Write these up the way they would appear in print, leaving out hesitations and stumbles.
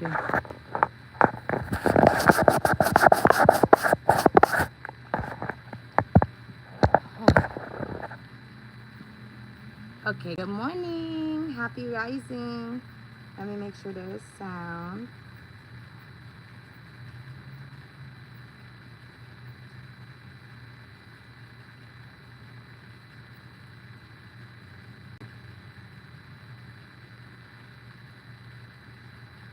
Okay. Okay, good morning. Happy rising. Let me make sure there is sound.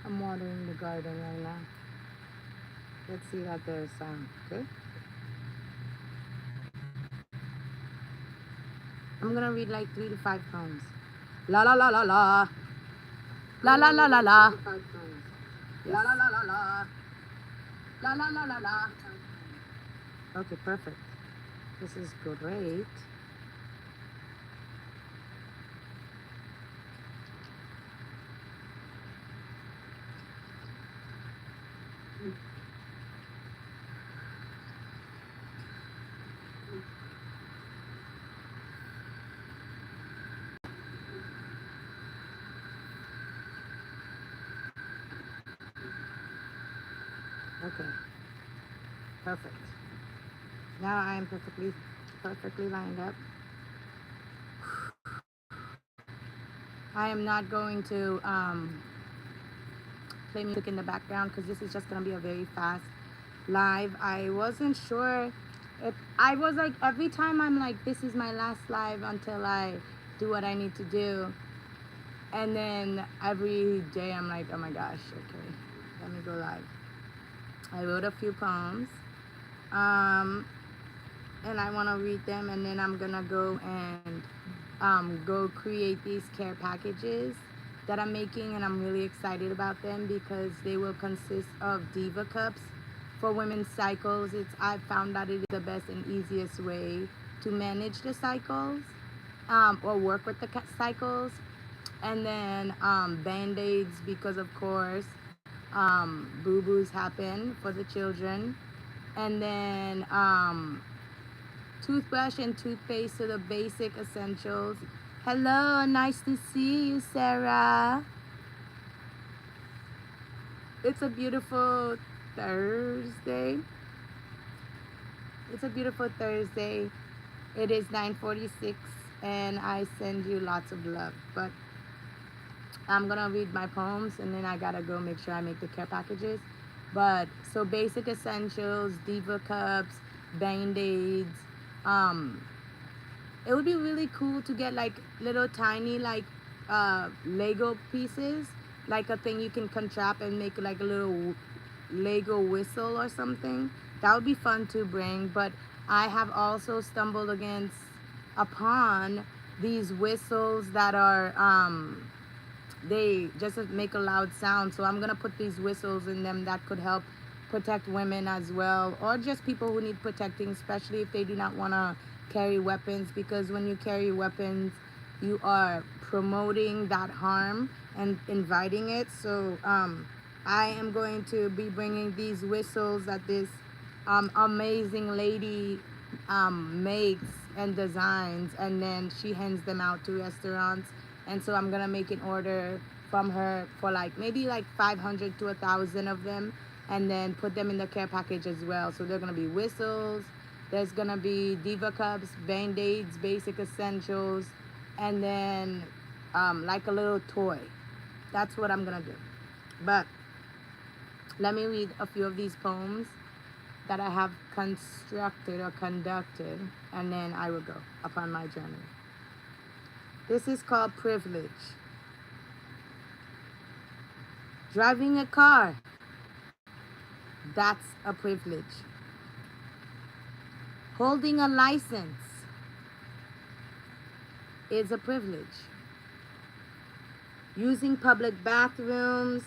I'm watering the garden right now. Let's see that there's sound. Okay. I'm gonna read like 3 to 5 poems. La la la la la. La la la la la. La la la la la. La la la la la. Okay, perfect. This is great. Okay, perfect. Now I am perfectly lined up. I am not going to play music in the background because this is just gonna be a very fast live. I wasn't sure if I was like every time I'm like this is my last live until I do what I need to do, and then every day I'm like, oh my gosh, okay, let me go live. I wrote a few poems, and I want to read them, and then I'm gonna go and go create these care packages that I'm making, and I'm really excited about them because they will consist of Diva cups for women's cycles. I found that it is the best and easiest way to manage the cycles, or work with the cycles. And then band-aids, because of course boo-boos happen for the children. And then toothbrush and toothpaste, so the basic essentials. Hello, nice to see you, Sarah. It's a beautiful Thursday. It's a beautiful Thursday. It is 9:46, and I send you lots of love. But I'm gonna read my poems, and then I gotta go make sure I make the care packages. But so basic essentials, Diva cups, band-aids. Um, it would be really cool to get like little tiny like Lego pieces, like a thing you can contract and make like a little Lego whistle or something. That would be fun to bring. But I have also stumbled against upon these whistles that are they just make a loud sound. So I'm gonna put these whistles in them that could help protect women as well, or just people who need protecting, especially if they do not want to carry weapons, because when you carry weapons you are promoting that harm and inviting it. So I am going to be bringing these whistles that this amazing lady makes and designs, and then she hands them out to restaurants. And so I'm gonna make an order from her for like maybe like 500 to 1,000 of them, and then put them in the care package as well. So they're gonna be whistles, there's gonna be Diva cups, band-aids, basic essentials, and then like a little toy. That's what I'm gonna do. But let me read a few of these poems that I have constructed or conducted, and then I will go upon my journey. This is called Privilege. Driving a car, that's a privilege. Holding a license is a privilege. Using public bathrooms,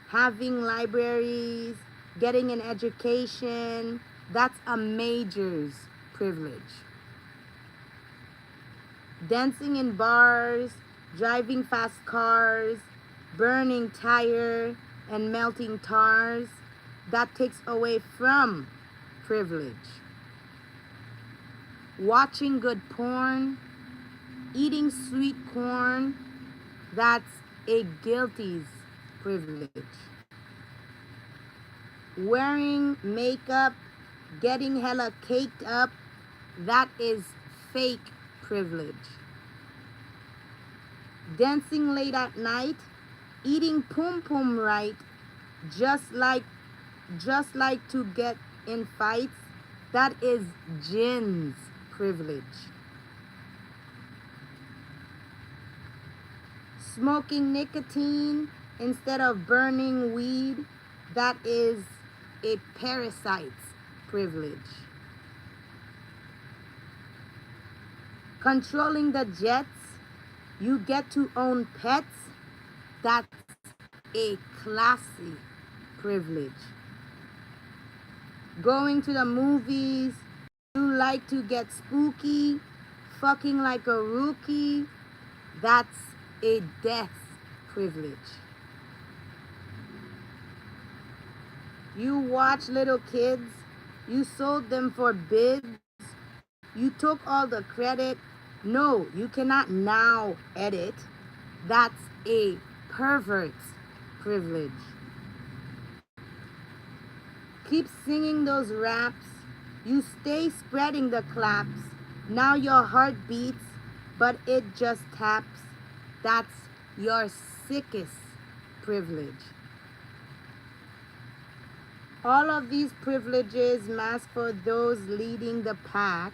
having libraries, getting an education, that's a major's privilege. Dancing in bars, driving fast cars, burning tire and melting tars, that takes away from privilege. Watching good porn, eating sweet corn, that's a guilty's privilege. wearing makeup, getting hella caked up, that is fake privilege. Dancing late at night, eating pum pum right, just like to get in fights, that is Jin's privilege. Smoking nicotine instead of burning weed, that is a parasite's privilege. Controlling the jets, you get to own pets, that's a classy privilege. Going to the movies, you like to get spooky, fucking like a rookie, that's a death privilege. You watch little kids, you sold them for bibs, you took all the credit. No, you cannot now edit. That's a pervert's privilege. Keep singing those raps. You stay spreading the claps. Now your heart beats, but it just taps. That's your sickest privilege. All of these privileges mask for those leading the pack.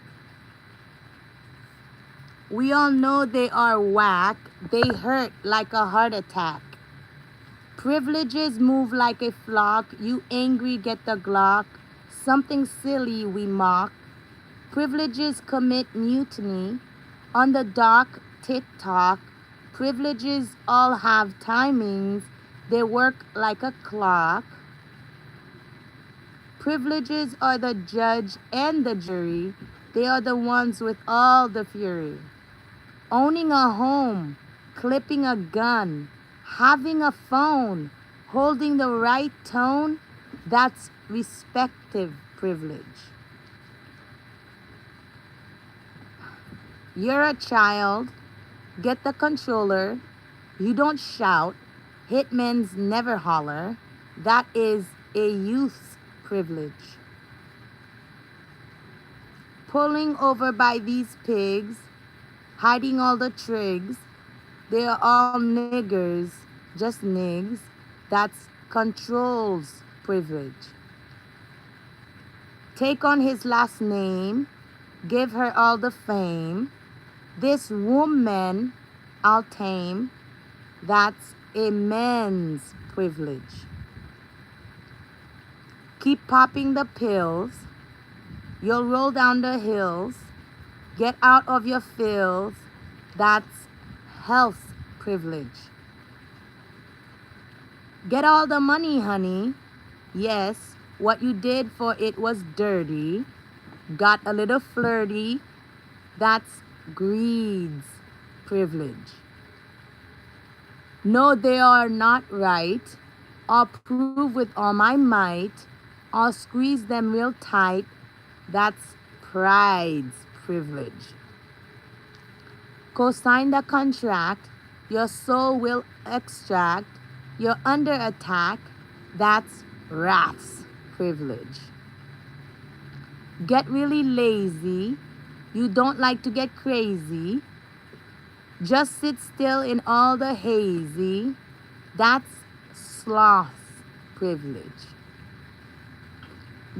We all know they are whack. They hurt like a heart attack. Privileges move like a flock. You angry, get the Glock. Something silly we mock. Privileges commit mutiny. On the dock, tick-tock. Privileges all have timings. They work like a clock. Privileges are the judge and the jury. They are the ones with all the fury. Owning a home, clipping a gun, having a phone, holding the right tone, that's respective privilege. You're a child, get the controller, you don't shout, hitmen's never holler, that is a youth's privilege. Pulling over by these pigs, hiding all the trigs, they are all niggers, just nigs. That's control's privilege. Take on his last name, give her all the fame. This woman I'll tame. That's a man's privilege. Keep popping the pills. You'll roll down the hills. Get out of your fills. That's health privilege. Get all the money, honey. Yes, what you did for it was dirty. Got a little flirty. That's greed's privilege. No, they are not right. I'll prove with all my might. I'll squeeze them real tight. That's pride's privilege. Co-sign the contract. Your soul will extract. You're under attack. That's wrath's privilege. Get really lazy. You don't like to get crazy. Just sit still in all the hazy. That's sloth's privilege.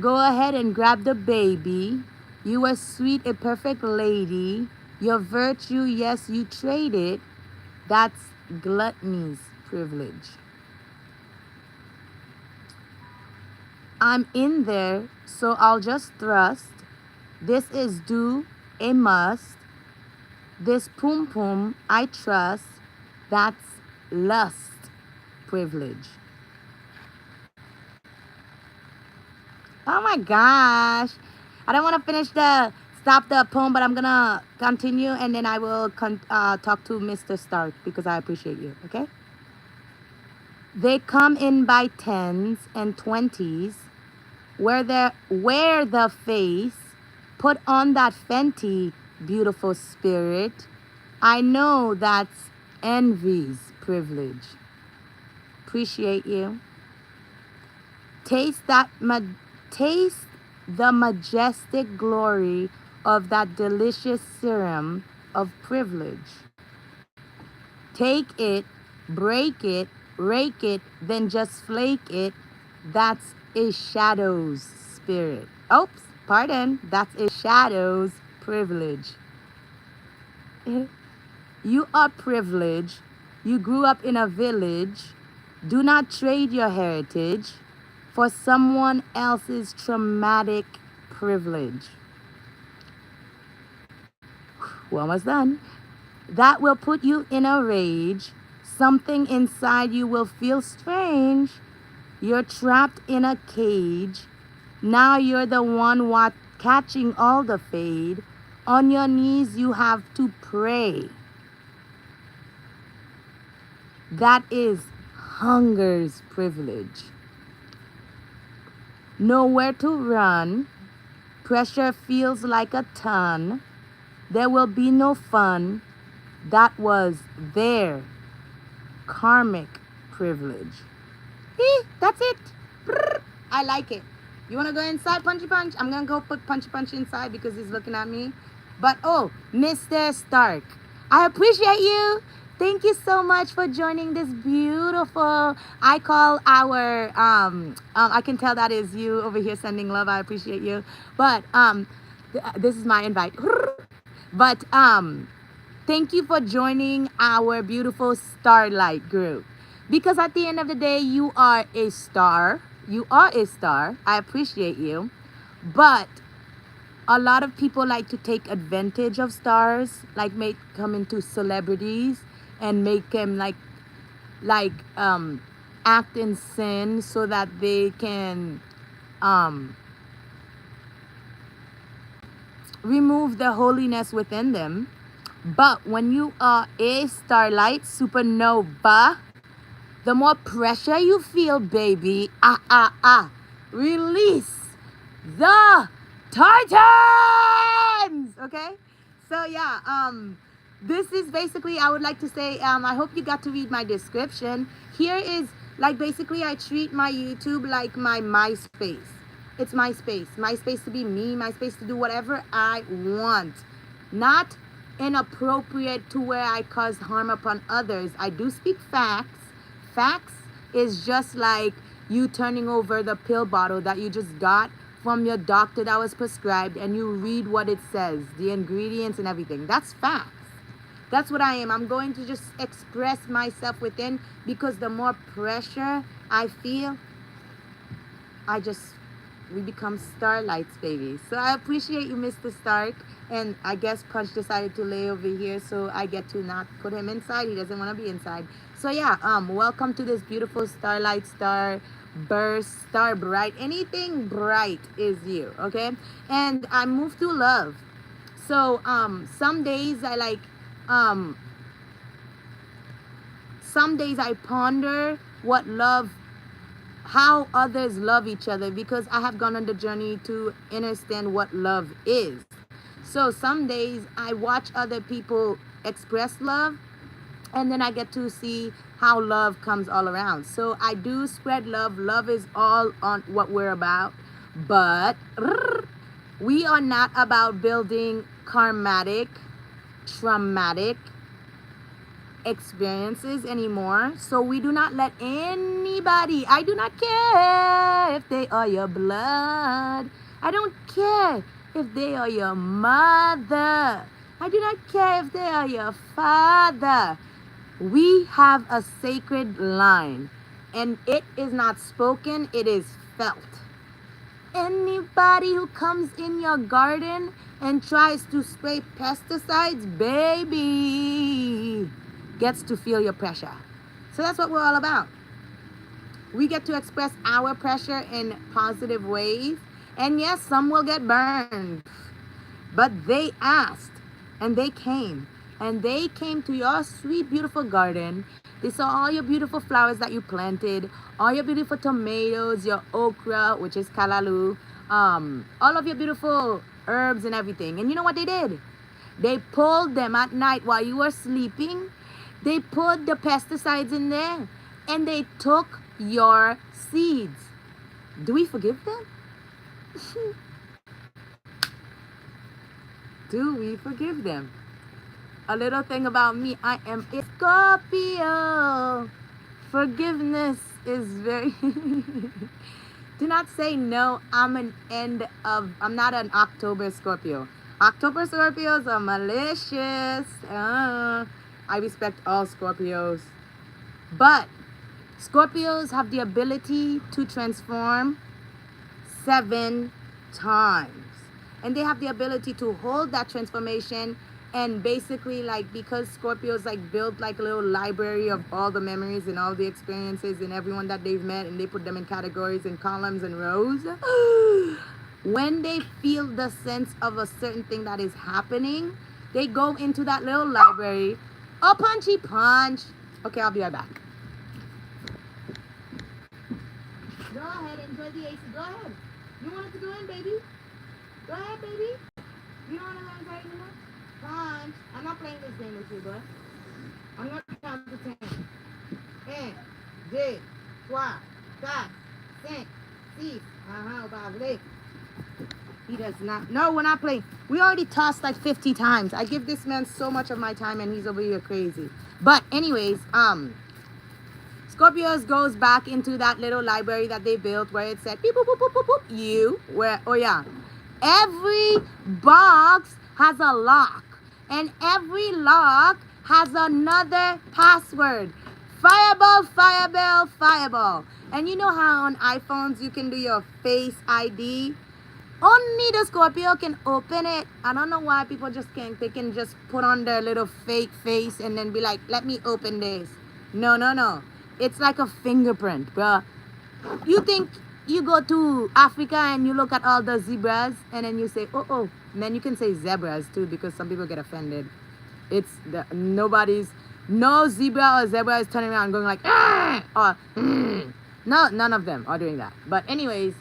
Go ahead and grab the baby. You were sweet, a perfect lady. Your virtue, yes, you trade it. That's gluttony's privilege. I'm in there, so I'll just thrust. This is due, a must. This pum pum, I trust. That's lust privilege. Oh my gosh. I don't want to finish stop the poem, but I'm going to continue and then I will talk to Mr. Stark because I appreciate you, okay? They come in by 10s and 20s. Wear the face. Put on that Fenty, beautiful spirit. I know that's envy's privilege. Appreciate you. Taste taste the majestic glory of that delicious serum of privilege. Take it, break it, rake it, then just flake it. That's a shadow's spirit. Oops, pardon. That's a shadow's privilege. You are privileged. You grew up in a village. Do not trade your heritage for someone else's traumatic privilege. We're almost done. That will put you in a rage. Something inside you will feel strange. You're trapped in a cage. Now you're the one catching all the fade. On your knees, you have to pray. That is hunger's privilege. Nowhere to run. Pressure feels like a ton. There will be no fun. That was their karmic privilege. That's it. I like it. You want to go inside, Punchy Punch? I'm going to go put Punchy Punch inside because he's looking at me. But, oh, Mr. Stark, I appreciate you. Thank you so much for joining this beautiful, I call our, I can tell that is you over here sending love. I appreciate you. But this is my invite. But thank you for joining our beautiful Starlight group. Because at the end of the day, you are a star. You are a star. I appreciate you. But a lot of people like to take advantage of stars, like make come into celebrities and make them act in sin so that they can remove the holiness within them. But when you are a starlight supernova, the more pressure you feel, baby, release the Titans. Okay, so yeah, this is basically, I would like to say, I hope you got to read my description. Here is like basically I treat my YouTube like my MySpace. It's my space to be me, my space to do whatever I want, not inappropriate to where I cause harm upon others. I do speak facts. Facts is just like you turning over the pill bottle that you just got from your doctor that was prescribed, and you read what it says, the ingredients and everything. That's facts. That's what I am. I'm going to just express myself within, because the more pressure I feel, we become starlights, baby. So I appreciate you, Mr. Stark. And I guess Punch decided to lay over here, so I get to not put him inside. He doesn't want to be inside. So yeah, welcome to this beautiful starlight, star burst, star bright. Anything bright is you, okay? And I move through love. So some days I some days I ponder what love, how others love each other, because I have gone on the journey to understand what love is. So some days I watch other people express love, and then I get to see how love comes all around. So I do spread love. Love is all on what we're about. But we are not about building karmatic, traumatic experiences anymore. So we do not let anybody, I do not care if they are your blood. I don't care if they are your mother. I do not care if they are your father. We have a sacred line, and it is not spoken, it is felt. Anybody who comes in your garden and tries to spray pesticides, baby, gets to feel your pressure. So that's what we're all about. We get to express our pressure in positive ways. And yes, some will get burned. But they asked, and they came. And they came to your sweet, beautiful garden. They saw all your beautiful flowers that you planted, all your beautiful tomatoes, your okra, which is kalalu, all of your beautiful herbs and everything. And you know what they did? They pulled them at night while you were sleeping. They put the pesticides in there, and they took your seeds. Do we forgive them? Do we forgive them? A little thing about me, I am a Scorpio. Forgiveness is very... Do not say no. I'm not an October Scorpio. October Scorpios are malicious. I respect all Scorpios. But Scorpios have the ability to transform 7 times. And they have the ability to hold that transformation and basically, like, because Scorpios like build like a little library of all the memories and all the experiences and everyone that they've met, and they put them in categories and columns and rows. When they feel the sense of a certain thing that is happening, they go into that little library. Oh, punchy punch. Okay, I'll be right back. Go ahead, enjoy the AC. Go ahead. You want it to go in, baby? Go ahead, baby. You don't want to learn right anymore? Punch. I'm not playing this game with you, bro. I'm going to count to 10. 1, 2, 3, 4, 5, 6, 6. Bavle. He does not. No, we're not playing. We already tossed like 50 times. I give this man so much of my time and he's over here crazy. But anyways, Scorpios goes back into that little library that they built where it said beep, boop, boop, boop, boop, boop, you. Where, oh yeah. Every box has a lock. And every lock has another password. Fireball, fireball, fireball. And you know how on iPhones you can do your Face ID? Only the Scorpio can open it. I don't know why people just can't. They can just put on their little fake face and then be like, let me open this. No, no, no. It's like a fingerprint, bruh. You think you go to Africa and you look at all the zebras and then you say, oh, oh. And then you can say zebras too because some people get offended. It's no zebra or zebra is turning around going like, ah! Or, no, none of them are doing that. But anyways,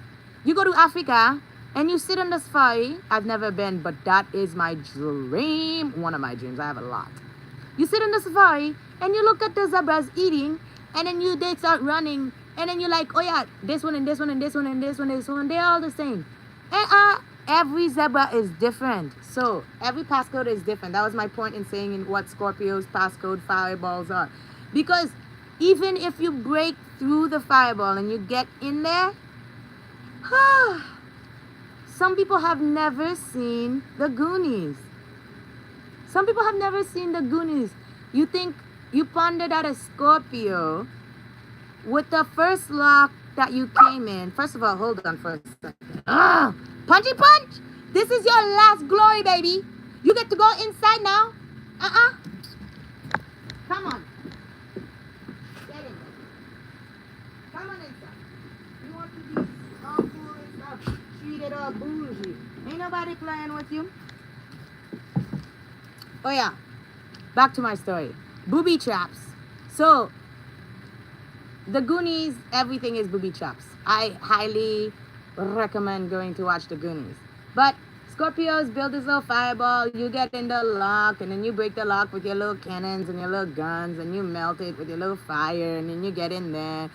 you go to Africa and you sit on the safari. I've never been, but that is my dream. One of my dreams. I have a lot. You sit on the safari and you look at the zebras eating, and then they start running, and then you're like, oh yeah, this one and this one and this one and this one and this one, they're all the same. And every zebra is different. So every passcode is different. That was my point in saying in what Scorpio's passcode fireballs are. Because even if you break through the fireball and you get in there, some people have never seen the Goonies. Some people have never seen the Goonies. You think you pondered at a Scorpio with the first lock that you came in. First of all, hold on for a second. Punchy punch! This is your last glory, baby. You get to go inside now. Come on. Get in. Come on inside. You want to be all cool and stuff, treated all bougie. Ain't nobody playing with you. Oh yeah. Back to my story. Booby traps. So, the Goonies, everything is booby traps. I highly recommend going to watch the Goonies. But Scorpios build this little fireball. You get in the lock, and then you break the lock with your little cannons and your little guns, and you melt it with your little fire, and then you get in there.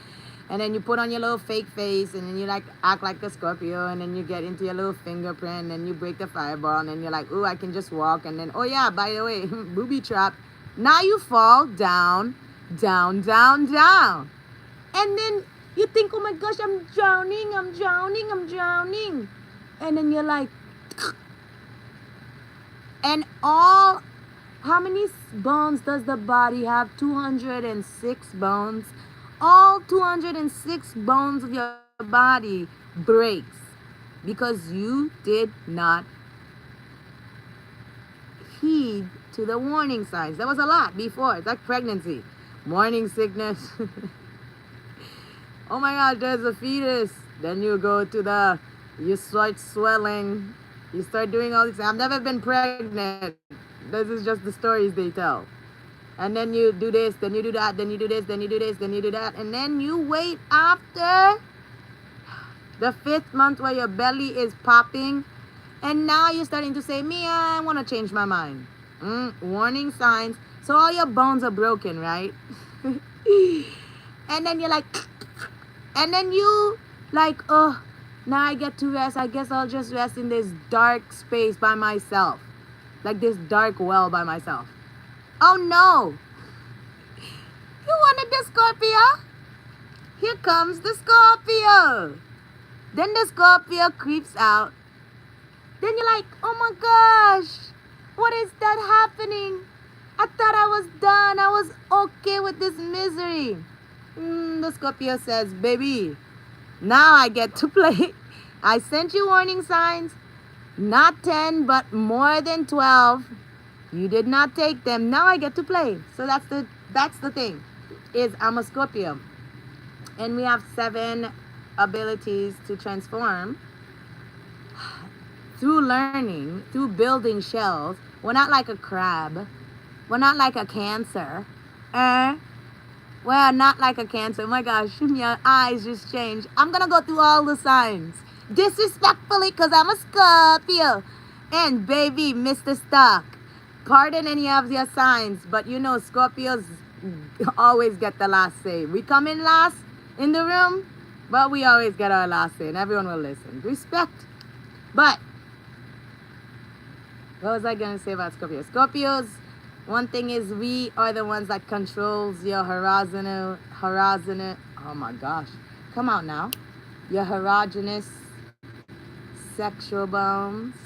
And then you put on your little fake face, and then you like act like a Scorpio, and then you get into your little fingerprint, and you break the fireball, and then you're like, ooh, I can just walk. And then, oh yeah, by the way, booby trap. Now you fall down, down, down, down. And then you think, oh my gosh, I'm drowning, I'm drowning, I'm drowning. And then you're like, and how many bones does the body have? 206 bones. All 206 bones of your body breaks because you did not heed to the warning signs. There was a lot before. It's like pregnancy, morning sickness. Oh my God, there's a fetus. Then you go to you start swelling. You start doing all this. I've never been pregnant. This is just the stories they tell. And then you do this, then you do that, then you do this, then you do this, then you do that. And then you wait after the 5th month where your belly is popping. And now you're starting to say, Mia, I want to change my mind. Warning signs. So all your bones are broken, right? And then you're like, and then you Like, oh, now I get to rest. I guess I'll just rest in this dark space by myself. Like this dark well by myself. Oh no! You wanted the Scorpio? Here comes the Scorpio. Then the Scorpio creeps out. Then you're like, oh my gosh, what is that happening? I thought I was done. I was okay with this misery. The Scorpio says, baby, now I get to play. I sent you warning signs. Not 10, but more than 12. You did not take them. Now I get to play. So that's the thing. Is I'm a Scorpio. And we have 7 abilities to transform through learning, through building shells. We're not like a crab. We're not like a Cancer. We're not like a Cancer. Oh my gosh, your eyes just changed. I'm gonna go through all the signs disrespectfully because I'm a Scorpio. And baby, Mr. Stark, pardon any of your signs, but you know Scorpios always get the last say. We come in last in the room, but we always get our last say, and everyone will listen. Respect. But what was I gonna say about Scorpios? Scorpios, one thing is we are the ones that controls your horizontal. Oh my gosh, come out now. Your erogenous sexual bones.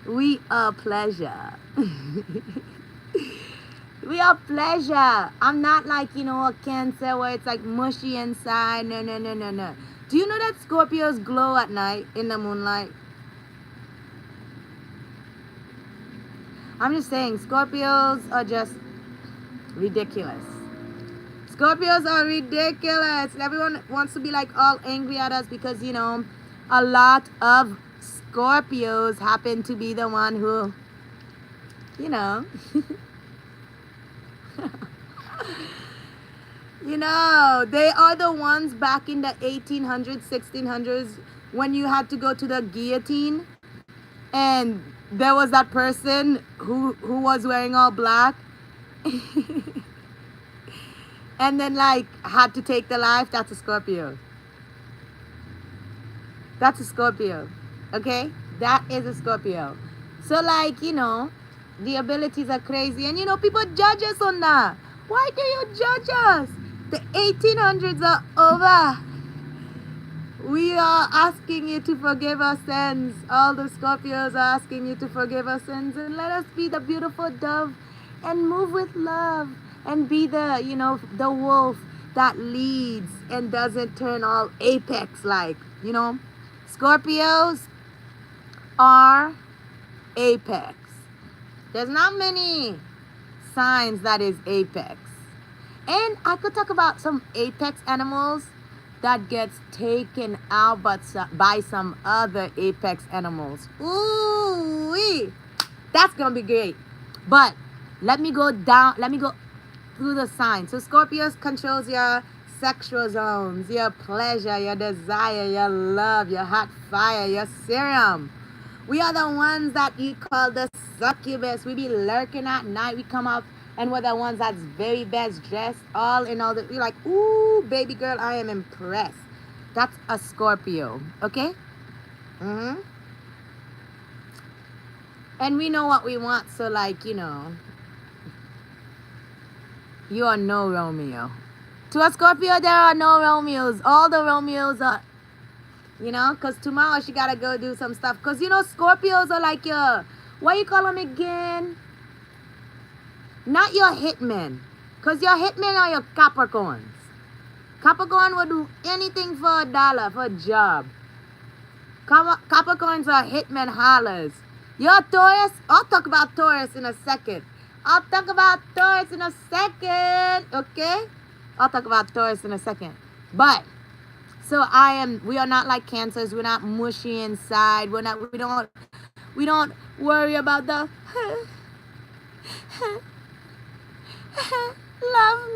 We are pleasure. We are pleasure. I'm not like, a Cancer where it's like mushy inside. No. Do you know that Scorpios glow at night in the moonlight? I'm just saying, Scorpios are just ridiculous. Scorpios are ridiculous. Everyone wants to be like all angry at us because, a lot of Scorpios happen to be the one who, they are the ones back in the 1800s, 1600s when you had to go to the guillotine and there was that person who was wearing all black and then had to take the life. That's a Scorpio. That's a Scorpio. Okay? That is a Scorpio. So the abilities are crazy and people judge us on that. Why do you judge us? The 1800s are over. We are asking you to forgive our sins. All the Scorpios are asking you to forgive our sins and let us be the beautiful dove and move with love and be the, the wolf that leads and doesn't turn all apex like. Scorpios are apex. There's not many signs that is apex. And I could talk about some apex animals that gets taken out by some other apex animals. Ooh, that's gonna be great. But let me go through the signs. So Scorpios controls your sexual zones, your pleasure, your desire, your love, your hot fire, your serum. We are the ones that you call the succubus. We be lurking at night. We come up and we're the ones that's very best dressed, all in all. You're like, ooh, baby girl, I am impressed. That's a Scorpio, okay? And we know what we want, so you are no Romeo. To a Scorpio, there are no Romeos. All the Romeos are, because tomorrow she got to go do some stuff. Because, Scorpios are like your, what you call them again? Not your hitmen. Because your hitmen are your Capricorns. Capricorn will do anything for $1, for a job. Capricorns are hitmen hollers. Your Taurus, I'll talk about Taurus in a second. Okay? I'll talk about Taurus in a second. But, so we are not like Cancers. We're not mushy inside. We don't worry about the love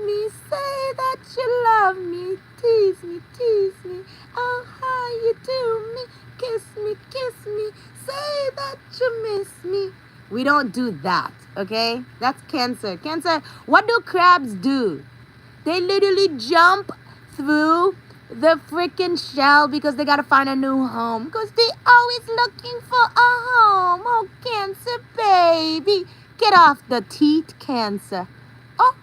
me, say that you love me, tease me, oh how you do me, kiss me, say that you miss me. We don't do that, okay? That's Cancer. Cancer, what do crabs do? They literally jump through the freaking shell because they gotta find a new home. Because they always looking for a home. Oh, Cancer baby. Get off the teeth, Cancer. Oh,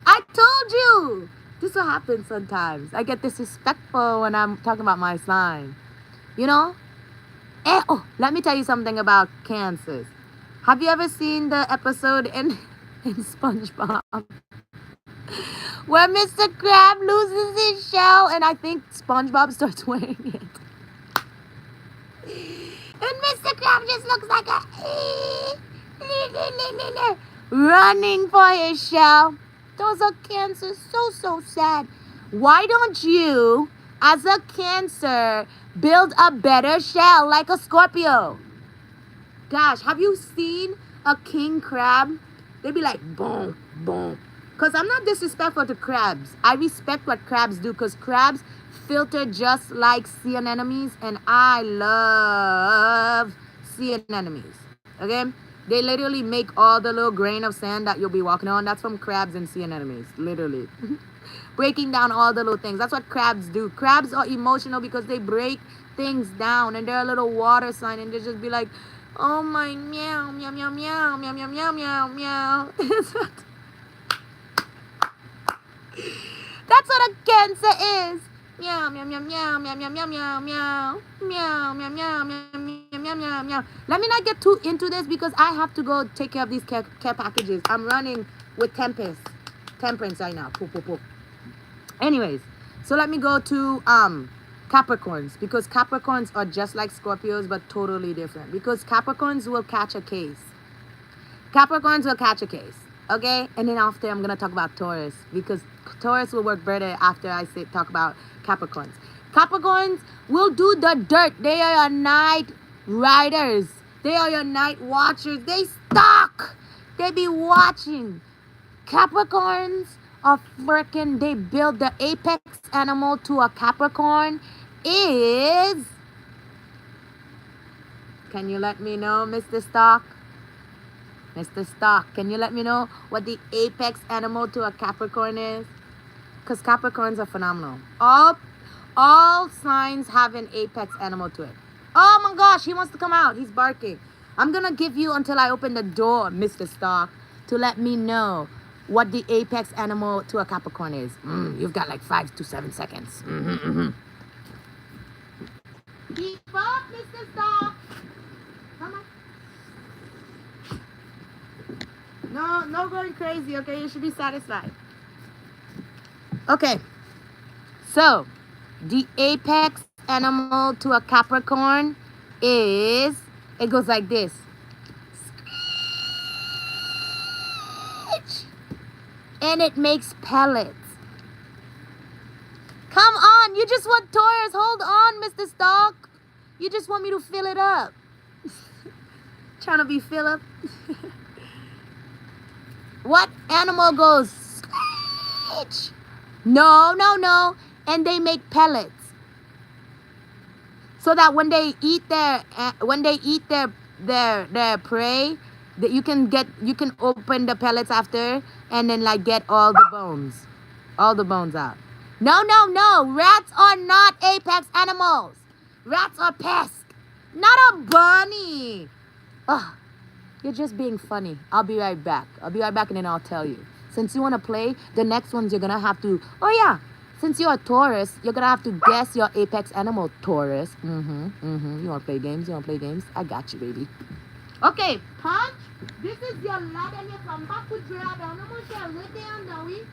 I told you. This will happen sometimes. I get disrespectful when I'm talking about my sign. You know? Oh, let me tell you something about Cancers. Have you ever seen the episode in SpongeBob where Mr. Crab loses his shell and I think SpongeBob starts wearing it? And Mr. Crab just looks like a running for his shell. Those are Cancers. So sad. Why don't you, as a Cancer, build a better shell like a Scorpio? Gosh, have you seen a king crab? They be like, boom, boom. Because I'm not disrespectful to crabs. I respect what crabs do because crabs filter just like sea anemones. And I love sea anemones. Okay? They literally make all the little grain of sand that you'll be walking on. That's from crabs and sea anemones. Literally. Breaking down all the little things. That's what crabs do. Crabs are emotional because they break things down. And they're a little water sign. And they just be like, oh my meow, meow, meow, meow, meow, meow, meow, meow, meow. That's what a Cancer is. Meow, meow, meow, meow, meow, meow, meow, meow, meow, meow, meow, meow, meow, meow, meow, meow. Let me not get too into this because I have to go take care of these care packages. I'm running with temperance right now. Poop, poop, poop. Anyways, so let me go to Capricorns because Capricorns are just like Scorpios but totally different because Capricorns will catch a case. Capricorns will catch a case. Okay? And then after I'm going to talk about Taurus because Taurus will work better after I talk about Capricorns. Capricorns will do the dirt. They are your night riders. They are your night watchers. They stalk. They be watching. Capricorns are freaking, they build the apex animal to a Capricorn is, can you let me know, Mr. Stock? Mr. Stock, can you let me know what the apex animal to a Capricorn is? Because Capricorns are phenomenal. All signs have an apex animal to it. Oh my gosh, he wants to come out. He's barking. I'm going to give you until I open the door, Mr. Stock, to let me know what the apex animal to a Capricorn is. You've got like 5 to 7 seconds. Keep up, Mr. Stock. Come on. No going crazy, okay? You should be satisfied. Okay. So, the apex animal to a Capricorn is, it goes like this. And it makes pellets. Come on, you just want Taurus. Hold on, Mr. Stock. You just want me to fill it up. Trying to be Philip. What animal goes screech? No. And they make pellets. So that when they eat their prey, that you can open the pellets after and then like get all the bones out. No. Rats are not apex animals. Rats are pests, not a bunny. Ugh, you're just being funny. I'll be right back and then I'll tell you. Since you want to play, the next ones you're gonna have to. Oh yeah. Since you're a Taurus, you're gonna have to guess your apex animal, Taurus. You wanna play games? I got you, baby. Okay, Punch. This is your lad and your come back with grab. On no more shell. Rete under, oui.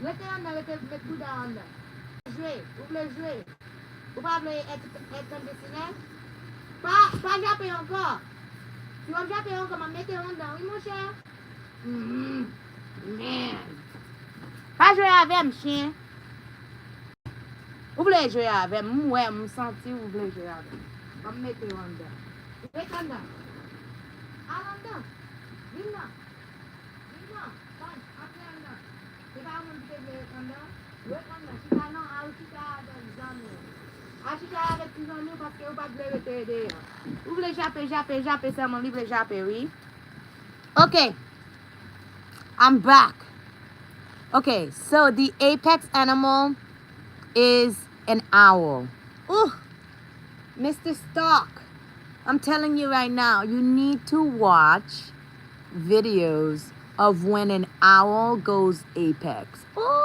Rete under, rete tout down under. Jouer. Vous voulez jouer? Vous pas voulez être conditionnel? Pas japper encore. Si vous japper encore, m'a mettez en dedans, oui, mon cher? Man. Pas jouer avec, chien. Vous voulez jouer avec moi? Ouais, me sentir vous voulez jouer avec. M'a mettez en dedans. Rete en dedans. Allons-y. Viens. Punch. Après en dedans. C'est pas mon petit peu en dedans. Rete en dedans. Si t'as non, Achita avec les amis. Achita avec les amis parce que vous pas de rete. Vous voulez japper seulement. Vous voulez japper, oui? Okay. I'm back. Okay, so the apex animal is an owl. Ooh, Mr. Stock, I'm telling you right now, you need to watch videos of when an owl goes apex. Ooh.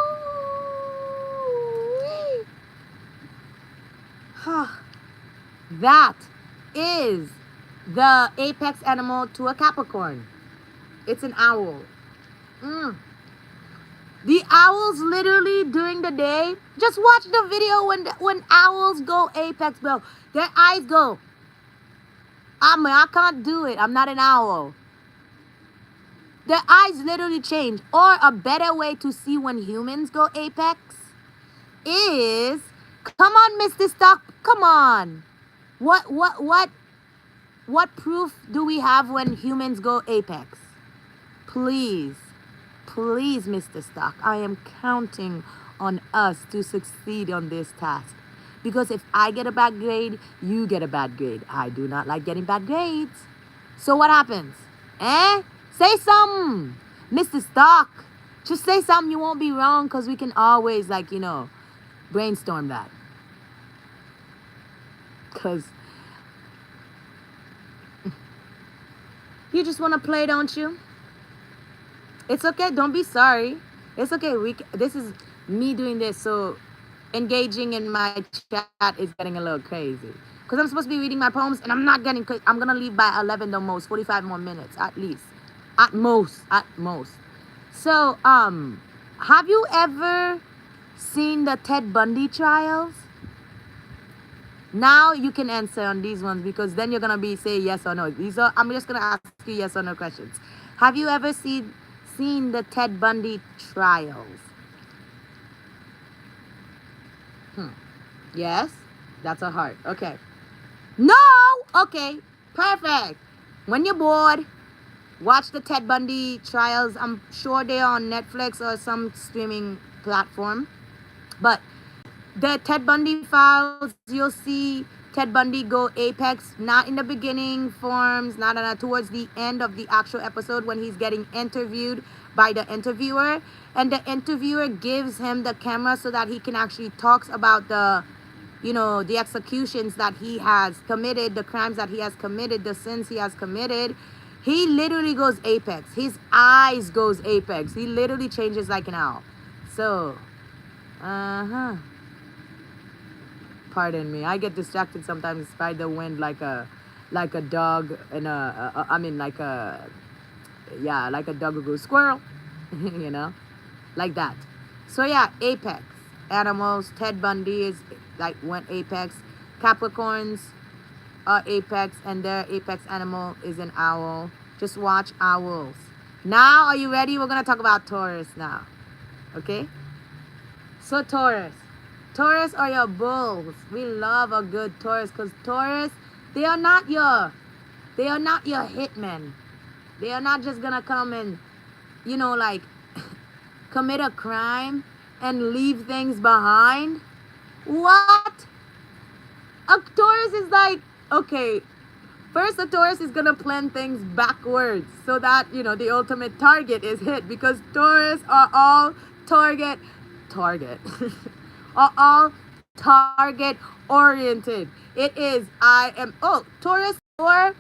That is the apex animal to a Capricorn. It's an owl. Mm. The owls literally during the day, just watch the video when owls go apex, bro. Their eyes go. I can't do it. I'm not an owl. Their eyes literally change. Or a better way to see when humans go apex is, come on, Mr. Stock, come on. What proof do we have when humans go apex? Please, please, Mr. Stock, I am counting on us to succeed on this task. Because if I get a bad grade, you get a bad grade. I do not like getting bad grades. So what happens? Say something, Mr. Stock. Just say something, you won't be wrong, because we can always, like, brainstorm that. Because you just want to play, don't you? It's okay. Don't be sorry. It's okay. This is me doing this, so engaging in my chat is getting a little crazy. Because I'm supposed to be reading my poems, and I'm not getting, I'm going to leave by 11 the most, 45 more minutes, at least. At most. So, have you ever seen the Ted Bundy trials? Now you can answer on these ones, because then you're going to say yes or no. I'm just going to ask you yes or no questions. Have you ever seen the Ted Bundy trials? Yes? That's a heart. Okay. No! Okay. Perfect. When you're bored, watch the Ted Bundy trials. I'm sure they're on Netflix or some streaming platform. But the Ted Bundy files, you'll see Ted Bundy go apex, not in the beginning forms, not towards the end of the actual episode when he's getting interviewed by the interviewer. And the interviewer gives him the camera so that he can actually talk about the executions that he has committed, the crimes that he has committed, the sins he has committed. He literally goes apex. His eyes goes apex. He literally changes like an owl. So, pardon me. I get distracted sometimes by the wind like a dog and like a dog who goes squirrel, like that. So yeah, apex animals. Ted Bundy is went apex. Capricorns are apex, and their apex animal is an owl. Just watch owls. Now, are you ready? We're gonna talk about Taurus now. Okay? So Taurus are your bulls. We love a good Taurus, because Taurus, they are not your hitmen. They are not just gonna come and commit a crime and leave things behind. What? A Taurus is like, okay, first a Taurus is gonna plan things backwards so that the ultimate target is hit, because Taurus are all target are all target oriented. It is Taurus, or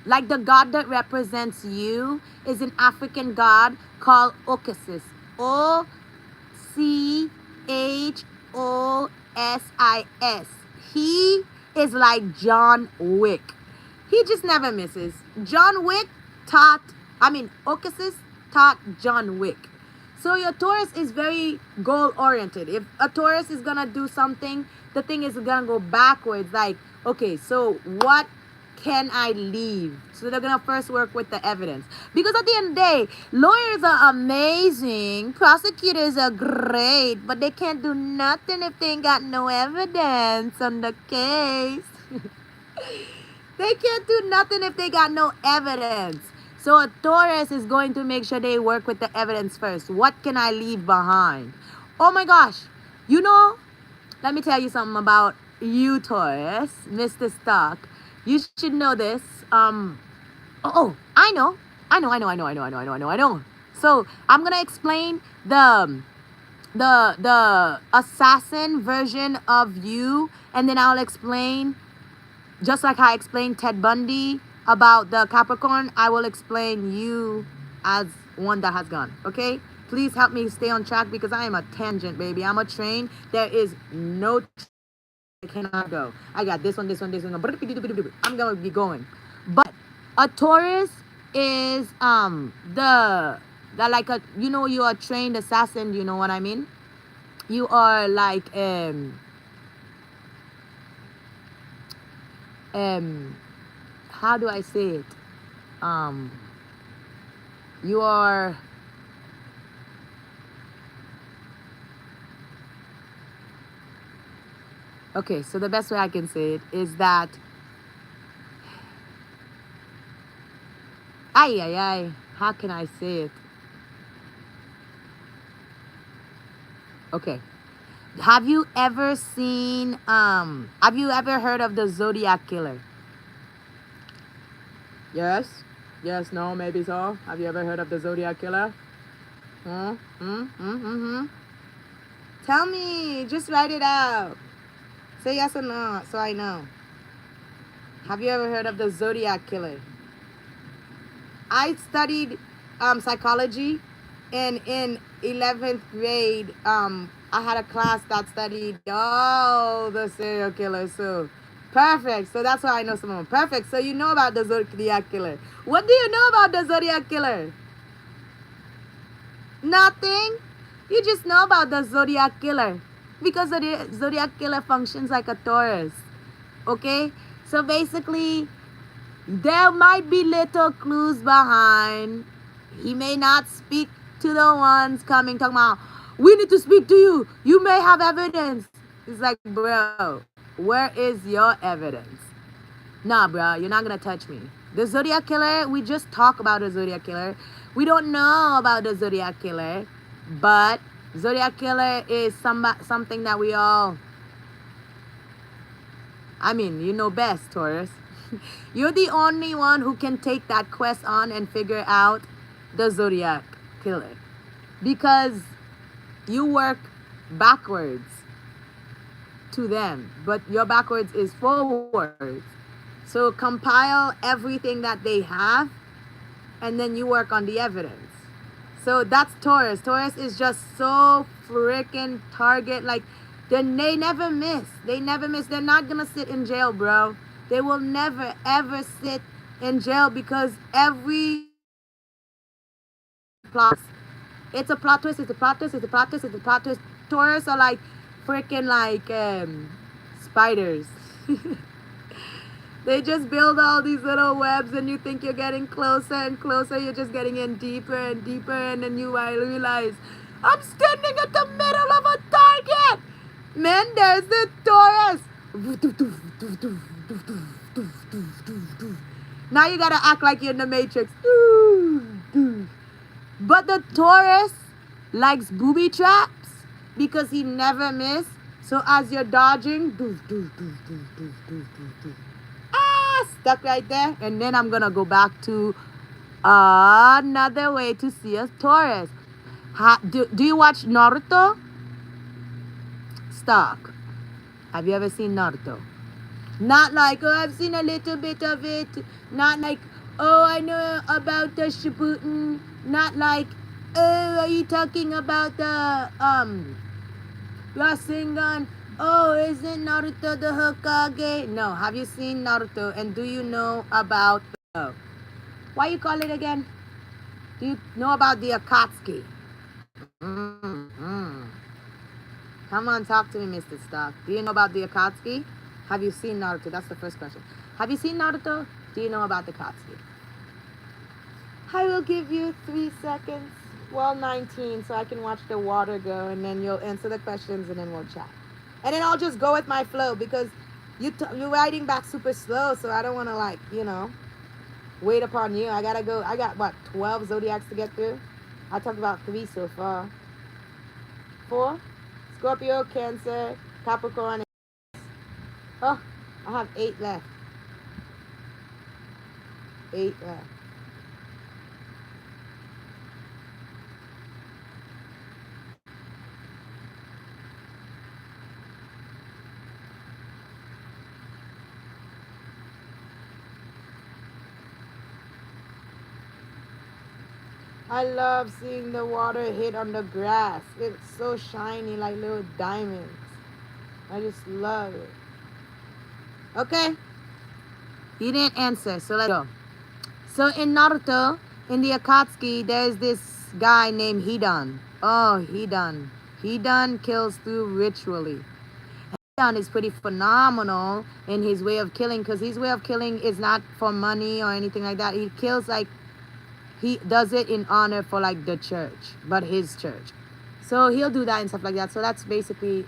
like the god that represents you is an African god called Ocasis. Ochos. He is like John Wick. He just never misses. Ocasis taught John Wick. So your Taurus is very goal oriented. If a Taurus is gonna do something, the thing is gonna go backwards. Like, okay, so what can I leave? So they're gonna first work with the evidence, because at the end of the day, lawyers are amazing, prosecutors are great, but they can't do nothing if they ain't got no evidence on the case. They can't do nothing if they got no evidence. So a Taurus is going to make sure they work with the evidence first. What can I leave behind? Oh my gosh, let me tell you something about you, Taurus, Mr. Stock. You should know this. I know. So I'm gonna explain the assassin version of you, and then I'll explain, just like I explained Ted Bundy about the Capricorn, I will explain you as one that has gone. Okay? Please help me stay on track because I am a tangent, baby. I'm a train. There is no I cannot go. I got this one, this one, this one. I'm gonna be going. But a Taurus is the like a, you know, you are a trained assassin, you know what I mean? You are like how do I say it? Um you are, okay, so the best way I can say it is that ay, how can I say it? Okay. Have you ever heard of the Zodiac Killer? Yes? Yes, no, maybe so. Have you ever heard of the Zodiac Killer? Hmm? Tell me, just write it out. Say yes or no so I know. Have you ever heard of the Zodiac Killer? I studied psychology, and in 11th grade, I had a class that studied all the serial killers. So, perfect. So that's why I know some of them. Perfect. So you know about the Zodiac Killer. What do you know about the Zodiac Killer? Nothing. You just know about the Zodiac Killer because the Zodiac Killer functions like a Taurus. Okay? So basically, there might be little clues behind. He may not speak to the ones coming, talking about, we need to speak to you. You may have evidence. It's like, bro, where is your evidence? Nah, bro, you're not going to touch me. The Zodiac Killer, we just talk about the Zodiac Killer. We don't know about the Zodiac Killer, but Zodiac Killer is something that we all, I mean, you know best, Taurus. You're the only one who can take that quest on and figure out the Zodiac Killer. Because you work backwards to them, but your backwards is forwards. So compile everything that they have, and then you work on the evidence. So that's Taurus. Taurus is just so freaking target. Like, they never miss. They never miss. They're not gonna sit in jail, bro. They will never ever sit in jail because every plot, it's a plot twist. It's a plot twist. It's a plot twist. It's a plot twist. Taurus are like freaking like spiders. They just build all these little webs, and you think you're getting closer and closer. You're just getting in deeper and deeper, and then you realize, I'm standing at the middle of a target. Man, there's the Taurus. Now you gotta act like you're in the Matrix. But the Taurus likes booby traps because he never miss. So as you're dodging, stuck right there. And then I'm gonna go back to another way to see a Taurus. Do you watch Naruto? Stuck. Have you ever seen Naruto? Not like, oh, I've seen a little bit of it. Not like, oh, I know about the Shippuden. Not like, oh, are you talking about the Rasengan? Oh, isn't Naruto the Hokage? No. Have you seen Naruto? And do you know about the, why you call it again? Do you know about the Akatsuki? Mm-hmm. Come on, talk to me, Mr. Stark. Do you know about the Akatsuki? Have you seen Naruto? That's the first question. Have you seen Naruto? Do you know about the Akatsuki? I will give you 3 seconds. Well, 19, so I can watch the water go, and then you'll answer the questions, and then we'll chat. And then I'll just go with my flow because you're writing back super slow, so I don't want to, like, you know, wait upon you. I gotta go. I got, what, 12 zodiacs to get through? I talked about 3 so far. 4? Scorpio, Cancer, Capricorn. Oh, I have 8 left. 8 left. I love seeing the water hit on the grass. It's so shiny like little diamonds. I just love it. Okay, you didn't answer, so let's go. So in Naruto, in the Akatsuki, there's this guy named Hidan. Oh, Hidan. Hidan kills through ritually. Hidan is pretty phenomenal in his way of killing, because his way of killing is not for money or anything like that. He kills like, he does it in honor for like the church, but his church. So he'll do that and stuff like that. So that's basically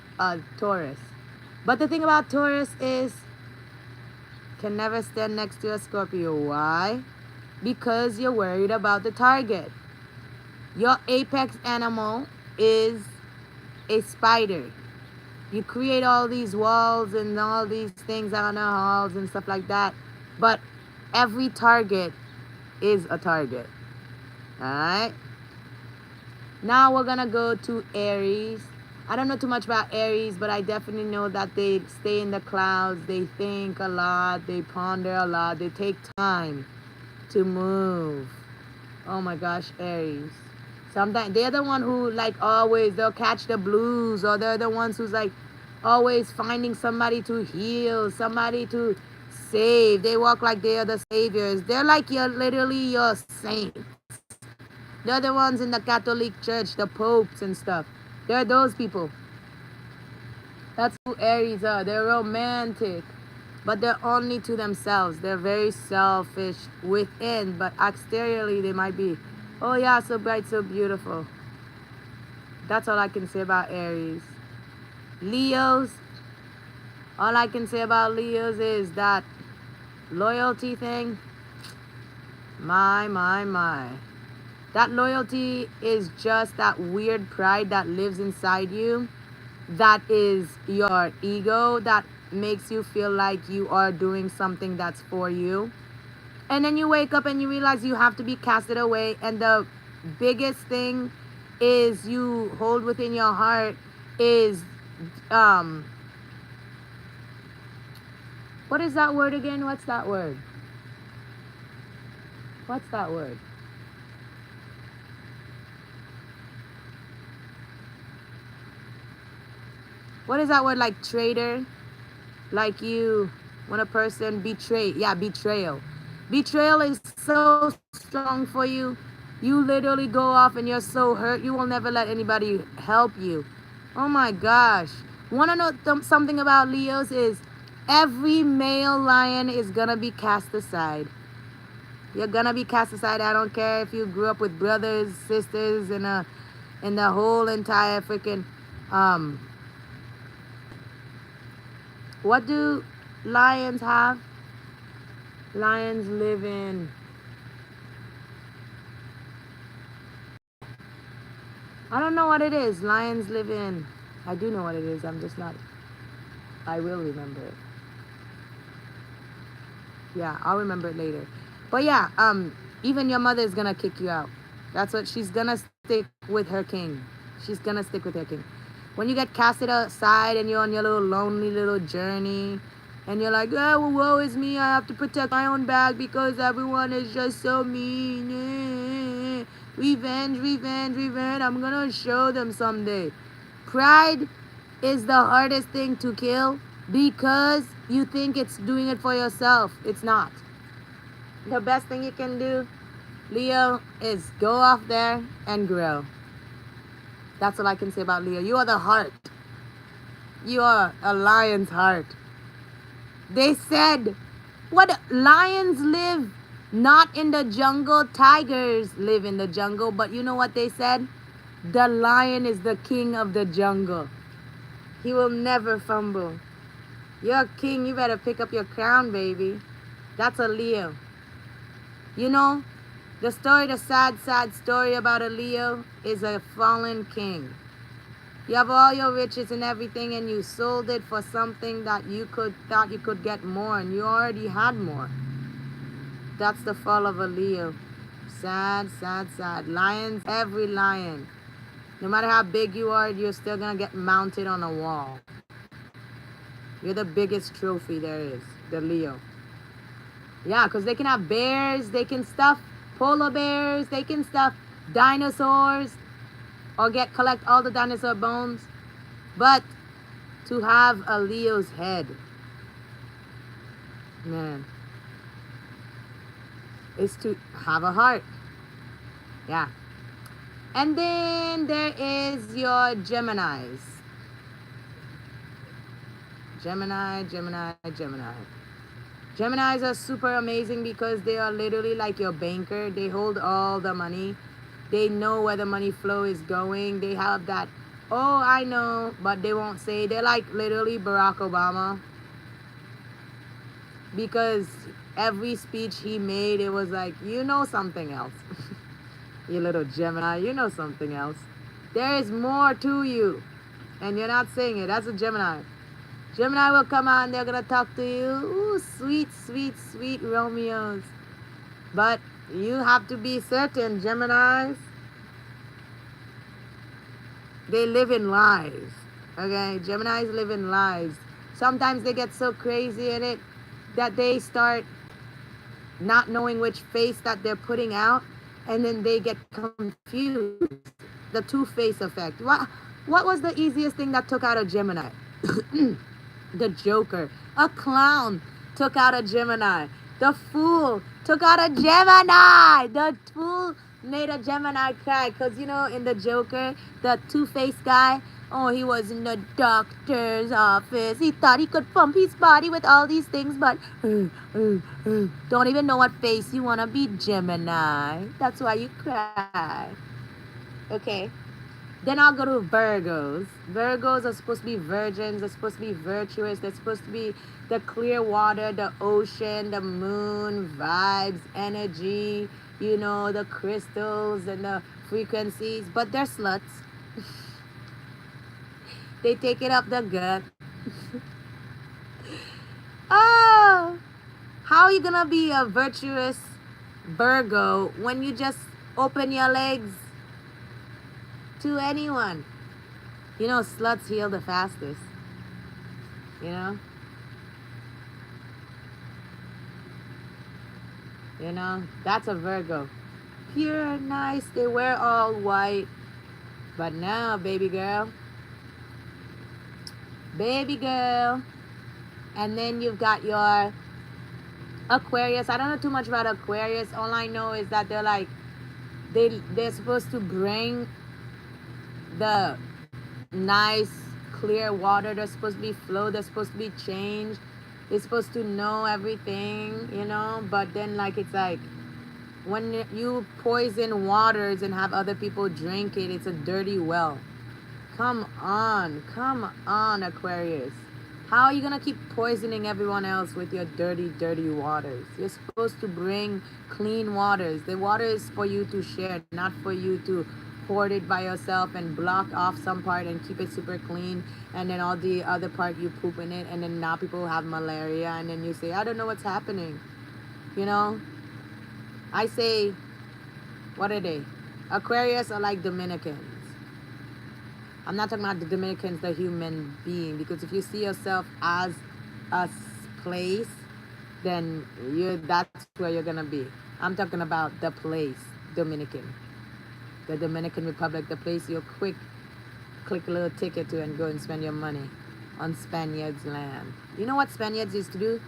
Taurus. But the thing about Taurus is, can never stand next to a Scorpio. Why? Because you're worried about the target. Your apex animal is a spider. You create all these walls and all these things on the halls and stuff like that, but every target is a target. Alright? Now we're gonna go to Aries. I don't know too much about Aries, but I definitely know that they stay in the clouds, they think a lot, they ponder a lot, they take time to move. Oh my gosh, Aries. Sometimes they're the one who like always, they'll catch the blues, or they're the ones who's like always finding somebody to heal, somebody to save. They walk like they are the saviors. They're like literally your saint. They're the ones in the Catholic Church, the popes and stuff. They're those people. That's who Aries are. They're romantic, but they're only to themselves. They're very selfish within, but exteriorly they might be, oh yeah, so bright, so beautiful. That's all I can say about Aries. Leos, all I can say about Leos is that loyalty thing, my. That loyalty is just that weird pride that lives inside you. That is your ego that makes you feel like you are doing something that's for you. And then you wake up and you realize you have to be casted away. And the biggest thing is you hold within your heart is, what is that word again? What's that word? What's that word? What is that word, like traitor? Like you, when a person betray, yeah, betrayal. Betrayal is so strong for you. You literally go off and you're so hurt, you will never let anybody help you. Oh my gosh. Want to know something about Leos is every male lion is gonna be cast aside. You're gonna be cast aside. I don't care if you grew up with brothers, sisters, and the whole entire freaking what do lions have? Lions live in, I don't know what it is. Lions live in, I do know what it is. I'm just not, I will remember it. Yeah, I'll remember it later. But yeah, even your mother is gonna kick you out. That's what she's gonna stick with her king. She's gonna stick with her king. When you get casted aside and you're on your little lonely little journey, and you're like, oh, well, woe is me. I have to protect my own bag because everyone is just so mean. Revenge, revenge, revenge. I'm gonna show them someday. Pride is the hardest thing to kill because you think it's doing it for yourself. It's not. The best thing you can do, Leo, is go off there and grow. That's all I can say about Leo. You are the heart. You are a lion's heart. They said, what, lions live not in the jungle, tigers live in the jungle. But you know what they said? The lion is the king of the jungle. He will never fumble. You're a king, you better pick up your crown, baby. That's a Leo. You know, the story, the sad story about a Leo is a fallen king. You have all your riches and everything, and you sold it for something that you thought you could get more, and you already had more. That's the fall of a Leo. Sad. Lions, every lion, no matter how big you are, you're still gonna get mounted on a wall. You're the biggest trophy there is, the Leo. Yeah, because they can have bears, they can stuff polar bears, they can stuff dinosaurs or collect all the dinosaur bones, but to have a Leo's head, man, is to have a heart. Yeah. And then there is your Geminis. Gemini, Gemini, Gemini. Geminis are super amazing because they are literally like your banker. They hold all the money. They know where the money flow is going. They have that, oh, I know, but they won't say. They're like literally Barack Obama, because every speech he made, it was like, you know something else. You little Gemini, you know something else. There is more to you, and you're not saying it. That's a Gemini. Gemini will come out and they're going to talk to you. Ooh, sweet, sweet, sweet Romeos. But you have to be certain, Geminis, they live in lies. Okay? Geminis live in lies. Sometimes they get so crazy in it that they start not knowing which face that they're putting out, and then they get confused. The two-face effect. What was the easiest thing that took out a Gemini? The Joker. A clown took out a Gemini. The fool took out a Gemini. The fool made a Gemini cry. Because, you know, in the Joker, the two-faced guy, oh, he was in the doctor's office. He thought he could pump his body with all these things, but don't even know what face you want to be, Gemini. That's why you cry. Okay. Then I'll go to Virgos. Virgos are supposed to be virgins. They're supposed to be virtuous. They're supposed to be the clear water, the ocean, the moon, vibes, energy, you know, the crystals and the frequencies. But they're sluts. They take it up the gut. Oh, how are you going to be a virtuous Virgo when you just open your legs to anyone? You know, sluts heal the fastest. You know? You know, that's a Virgo. Pure, nice, they wear all white. But now, baby girl. And then you've got your Aquarius. I don't know too much about Aquarius. All I know is that they're like, they're supposed to bring the nice clear water. They're supposed to be flow. They're supposed to be changed. They're supposed to know everything, you know. But then, like, it's like when you poison waters and have other people drink it, it's a dirty well. Come on, Aquarius. How are you gonna keep poisoning everyone else with your dirty, dirty waters? You're supposed to bring clean waters. The water is for you to share, not for you to hoard it by yourself and block off some part and keep it super clean, and then all the other part you poop in it, and then now people have malaria, and then you say, I don't know what's happening. You know? I say, what are they? Aquarius are like Dominicans. I'm not talking about the Dominicans, the human being, because if you see yourself as a place, then that's where you're gonna be. I'm talking about the place, Dominican. The Dominican Republic, the place you'll click a little ticket to and go and spend your money on Spaniards' land. You know what Spaniards used to do?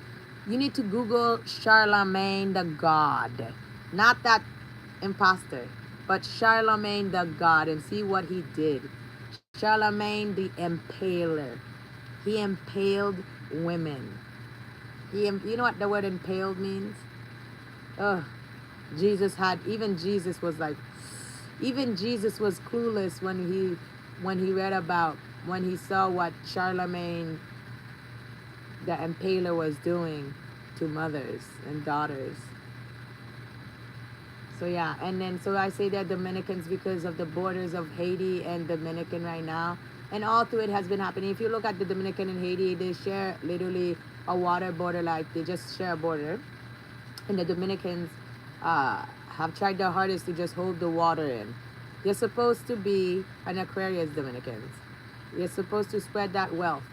You need to Google Charlemagne the God. Not that imposter, but Charlemagne the God, and see what he did. Charlemagne the Impaler. He impaled women. You know what the word impaled means? Ugh. Even Jesus was clueless when he saw what Charlemagne the Impaler was doing to mothers and daughters. So yeah, and then so I say they're Dominicans because of the borders of Haiti and Dominican right now. And all through it has been happening. If you look at the Dominican and Haiti, they share literally a water border, like they just share a border. And the Dominicans have tried their hardest to just hold the water in. You're supposed to be an Aquarius, Dominicans. You're supposed to spread that wealth.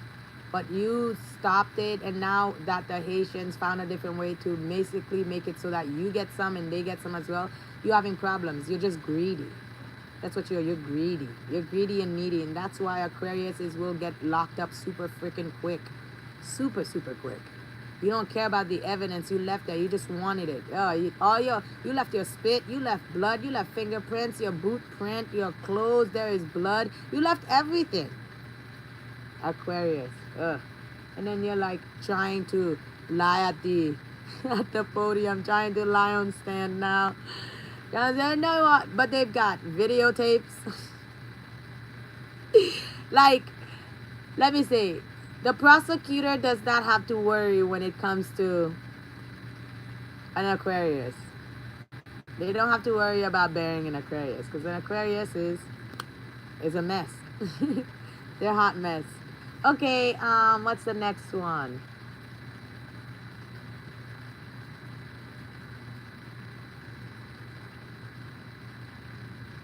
But you stopped it, and now that the Haitians found a different way to basically make it so that you get some and they get some as well, you're having problems. You're just greedy. That's what you're. You're greedy. You're greedy and needy, and that's why Aquariuses will get locked up super freaking quick, super super quick. You don't care about the evidence you left there. You just wanted it. You left your spit. You left blood. You left fingerprints. Your boot print. Your clothes. There is blood. You left everything. Aquarius. Ugh. And then you're like trying to lie at the at the podium, trying to lie on stand now. Cause they know what, but they've got videotapes. Like, let me say, the prosecutor does not have to worry when it comes to an Aquarius. They don't have to worry about burying an Aquarius, because an Aquarius is a mess. They're a hot mess. Okay, what's the next one?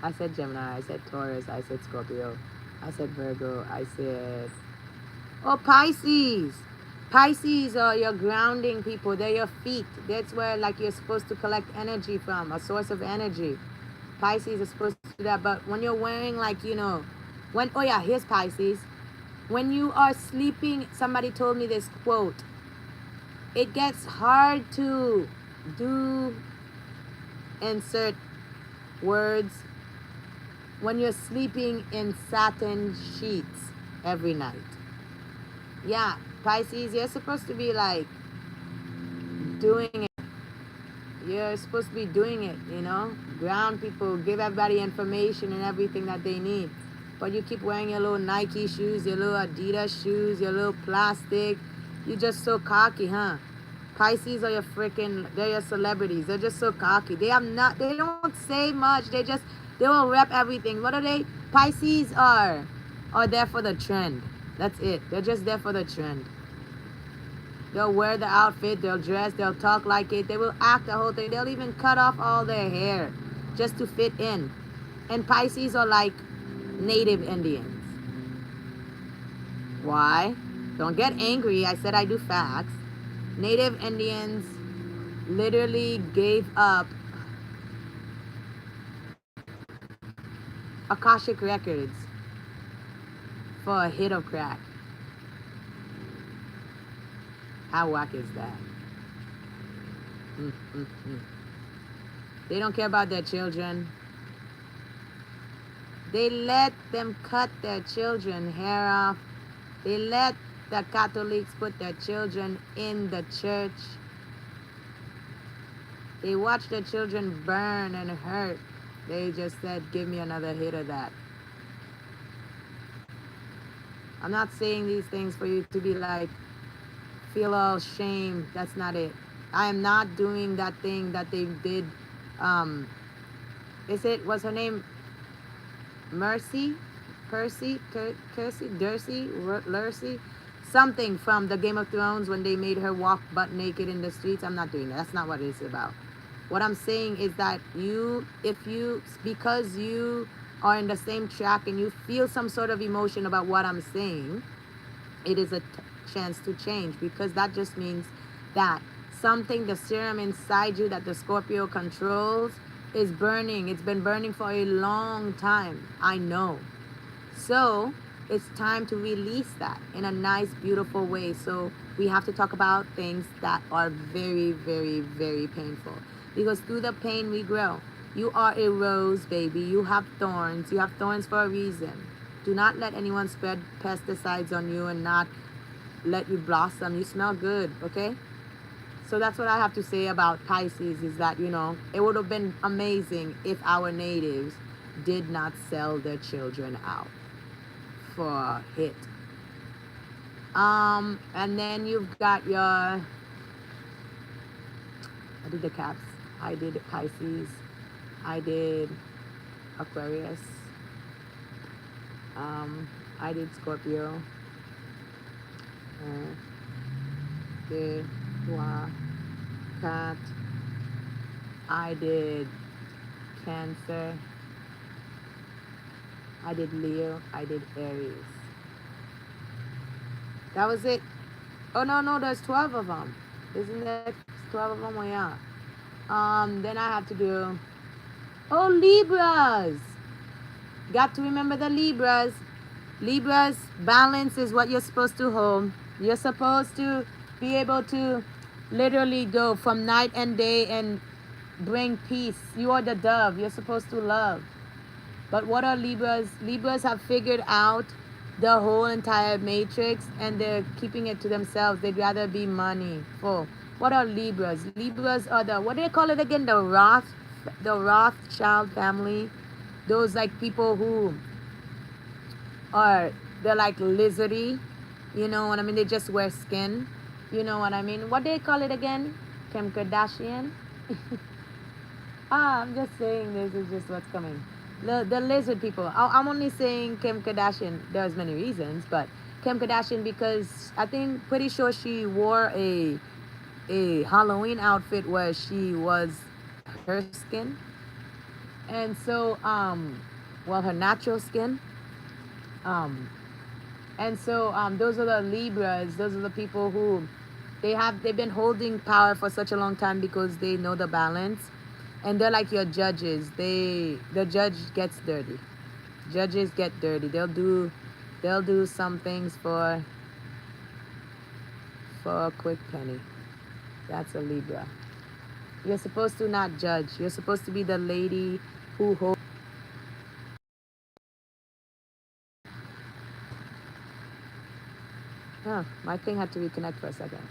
I said Gemini, I said Taurus, I said Scorpio, I said Virgo, I said, oh, Pisces. Pisces are your grounding people. They're your feet. That's where like you're supposed to collect energy from, a source of energy. Pisces is supposed to do that. But when you're wearing like, oh yeah, here's Pisces. When you are sleeping, somebody told me this quote. It gets hard to do insert words when you're sleeping in satin sheets every night. Yeah, Pisces, you're supposed to be like doing it. You're supposed to be doing it, ground people, give everybody information and everything that they need. But you keep wearing your little Nike shoes, your little Adidas shoes, your little plastic. You're just so cocky, huh? Pisces are they're your celebrities. They're just so cocky. They don't say much. They will rep everything. What are they? Pisces are there for the trend. That's it. They're just there for the trend. They'll wear the outfit, they'll dress, they'll talk like it, they will act the whole thing. They'll even cut off all their hair just to fit in. And Pisces are like native Indians. Why? Don't get angry. I said I do facts. Native Indians literally gave up Akashic records for a hit of crack. How whack is that? They don't care about their children. They let them cut their children hair off. They let the Catholics put their children in the church. They watch their children burn and hurt. They just said, give me another hit of that. I'm not saying these things for you to be like, feel all shame. That's not it. I am not doing that thing that they did. Was her name Mercy? Kirsty? Durcy? Lurcy? Something from the Game of Thrones when they made her walk butt naked in the streets. I'm not doing that. That's not what it's about. What I'm saying is that because you are in the same track and you feel some sort of emotion about what I'm saying, it is a chance to change, because that just means that something, the serum inside you that the Scorpio controls, is burning. It's been burning for a long time. I know. So it's time to release that in a nice, beautiful way. So we have to talk about things that are very, very, very painful, because through the pain we grow. You are a rose, baby. You have thorns. You have thorns for a reason. Do not let anyone spread pesticides on you and not let you blossom. You smell good, okay? So that's what I have to say about Pisces, is that, it would have been amazing if our natives did not sell their children out for a hit. And then you've got I did the Caps. I did Pisces. I did Aquarius. I did Scorpio. Did Cat. I did Cancer. I did Leo. I did Aries. That was it. Oh no, there's 12 of them. Isn't there 12 of them? Well, yeah. Then I have to do Oh, Libras. Got to remember the Libras. Libras, balance is what you're supposed to hold. You're supposed to be able to literally go from night and day and bring peace. You are the dove. You're supposed to love. But what are Libras? Libras have figured out the whole entire matrix and they're keeping it to themselves. They'd rather be money full. What are Libras? Libras are the, what do they call it again? The Rothschild family. Those like people who are, they're like lizardy. You know what I mean? They just wear skin. You know what I mean? What do they call it again? Kim Kardashian? I'm just saying this is just what's coming. The lizard people. I'm only saying Kim Kardashian. There's many reasons, but Kim Kardashian because I think pretty sure she wore a Halloween outfit where she was her skin, and so well her natural skin, um, and so those are the Libras. Those are the people who they've been holding power for such a long time because they know the balance, and they're like your judges. The judge gets dirty. Judges get dirty. They'll do some things for a quick penny. That's a Libra. You're supposed to not judge. You're supposed to be the lady who holds. Huh, my thing had to reconnect for a second.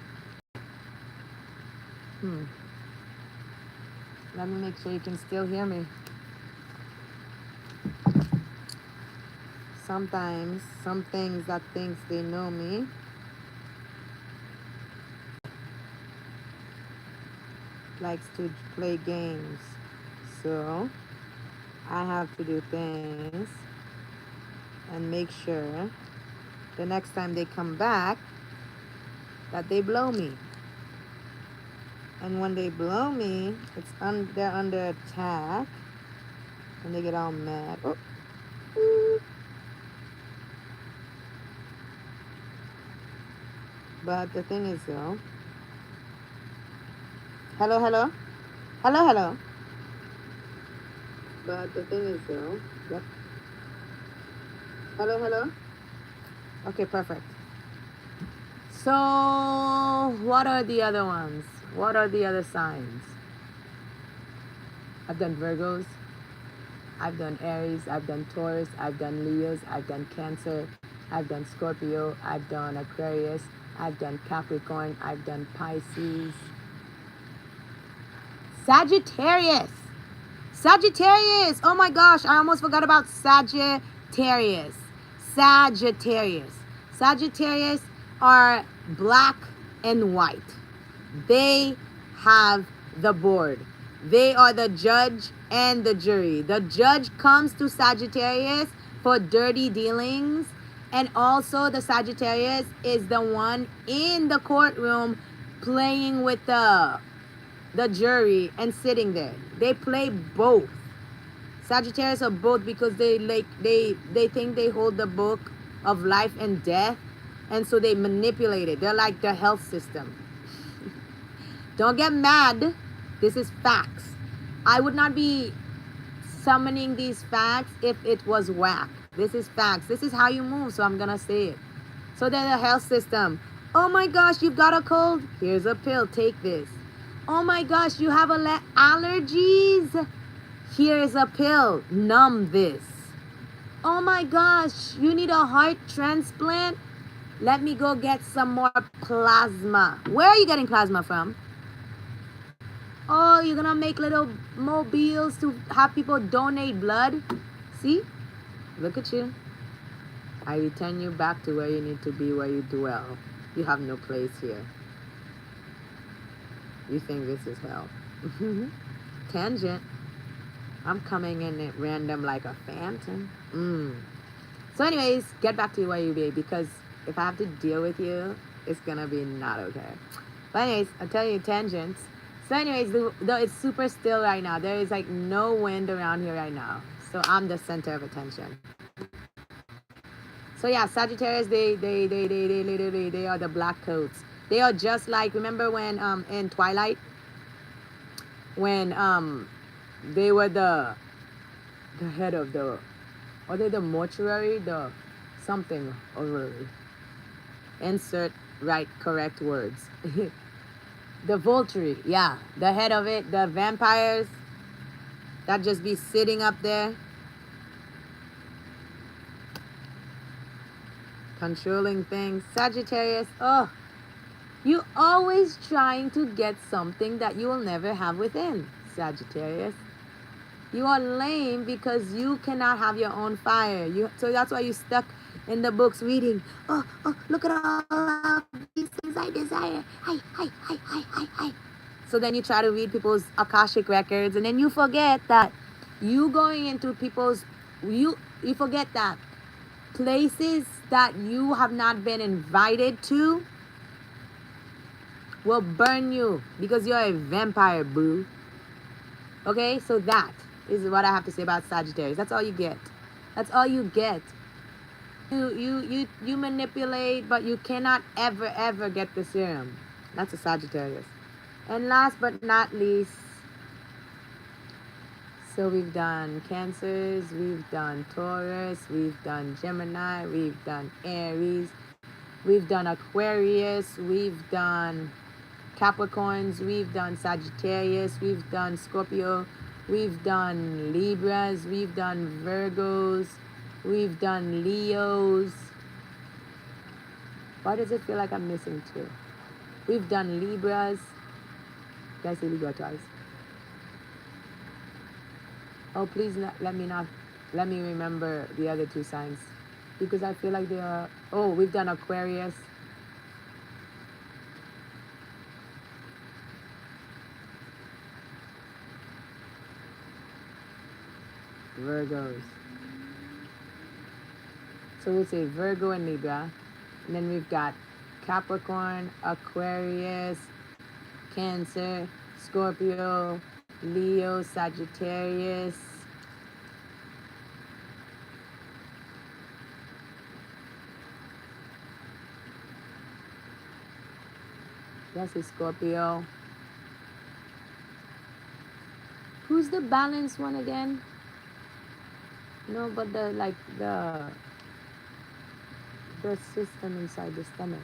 Let me make sure you can still hear me. Sometimes some things that thinks they know me likes to play games. So I have to do things and make sure the next time they come back that they blow me. And when they blow me, they're under attack and they get all mad. Oh. Ooh. But the thing is though, hello. But the thing is though, yep. Hello. Okay, perfect. So what are the other ones? What are the other signs? I've done Virgos, I've done Aries, I've done Taurus, I've done Leos, I've done Cancer, I've done Scorpio, I've done Aquarius, I've done Capricorn, I've done Pisces. Sagittarius! Sagittarius! Oh my gosh, I almost forgot about Sagittarius. Sagittarius are black and white. They have the board. They are the judge and the jury. The judge comes to Sagittarius for dirty dealings, and also the Sagittarius is the one in the courtroom playing with the jury and sitting there. They play both. Sagittarius are both because they think they hold the book of life and death, and so they manipulate it. They're like the health system. Don't get mad. This is facts. I would not be summoning these facts if it was whack. This is facts. This is how you move, so I'm gonna say it. So they're the health system. Oh my gosh, you've got a cold? Here's a pill. Take this. Oh my gosh, you have allergies? Here's a pill. Numb this. Oh my gosh, you need a heart transplant? Let me go get some more plasma. Where are you getting plasma from? Oh, you're gonna make little mobiles to have people donate blood? See? Look at you. I return you back to where you need to be, where you dwell. You have no place here. You think this is hell. Tangent. I'm coming in at random like a phantom. So anyways, get back to where you be, because if I have to deal with you, it's gonna be not okay. But anyways, I'll tell you tangents. So anyways, it's super still right now. There is like no wind around here right now. So I'm the center of attention. So yeah, Sagittarius, they are the black coats. They are just like, remember when in Twilight, when they were the the head of the, or the mortuary, the something ovary. Insert right correct words. The Volturi, yeah, the head of it, the vampires that just be sitting up there controlling things. Sagittarius, oh, you always trying to get something that you will never have within. Sagittarius, you are lame because you cannot have your own fire. So that's why you stuck in the books reading. Oh, look at all of these things I desire. Hi. So then you try to read people's Akashic records, and then you forget that you going into people's, you forget that places that you have not been invited to will burn you because you're a vampire, boo. Okay, so that is what I have to say about Sagittarius. That's all you get. That's all you get. You manipulate, but you cannot ever get the serum. That's a Sagittarius. And last but not least, so we've done Cancers, we've done Taurus, we've done Gemini, we've done Aries, we've done Aquarius, we've done Capricorns, we've done Sagittarius, we've done Scorpio, we've done Libras, we've done Virgos, we've done Leos. Why does it feel like I'm missing two? We've done Libras. Did I say Libra twice? Oh, please let me remember the other two signs, because I feel like they are. Oh, we've done Aquarius. Virgos. So we'll say Virgo and Libra. And then we've got Capricorn, Aquarius, Cancer, Scorpio, Leo, Sagittarius. That's a Scorpio. Who's the balanced one again? No, but the system inside the stomach.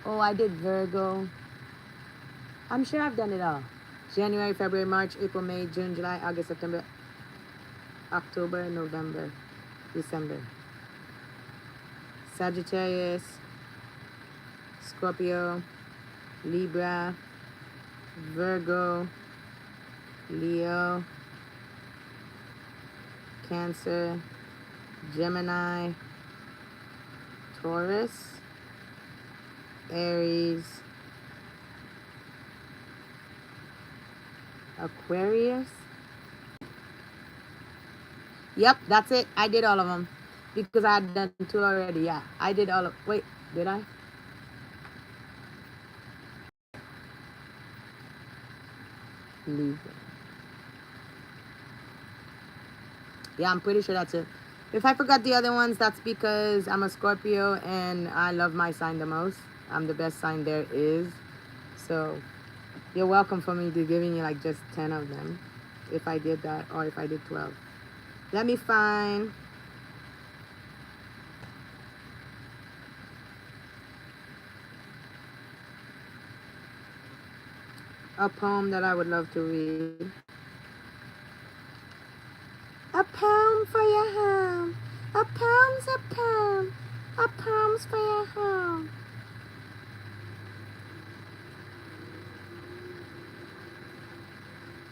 Oh, I did Virgo. I'm sure I've done it all. January, February, March, April, May, June, July, August, September, October, November, December. Sagittarius, Scorpio, Libra, Virgo, Leo, Cancer, Gemini, Taurus, Aries, Aquarius. Yep, that's it. I did all of them because I had done two already. Yeah, I did all of. Wait, did I? Libra. Yeah, I'm pretty sure that's it. If I forgot the other ones, that's because I'm a Scorpio and I love my sign the most. I'm the best sign there is. So you're welcome for me to giving you like just 10 of them if I did that, or if I did 12. Let me find a poem that I would love to read. A poem for your home. A poem's a poem. A poem's for your home.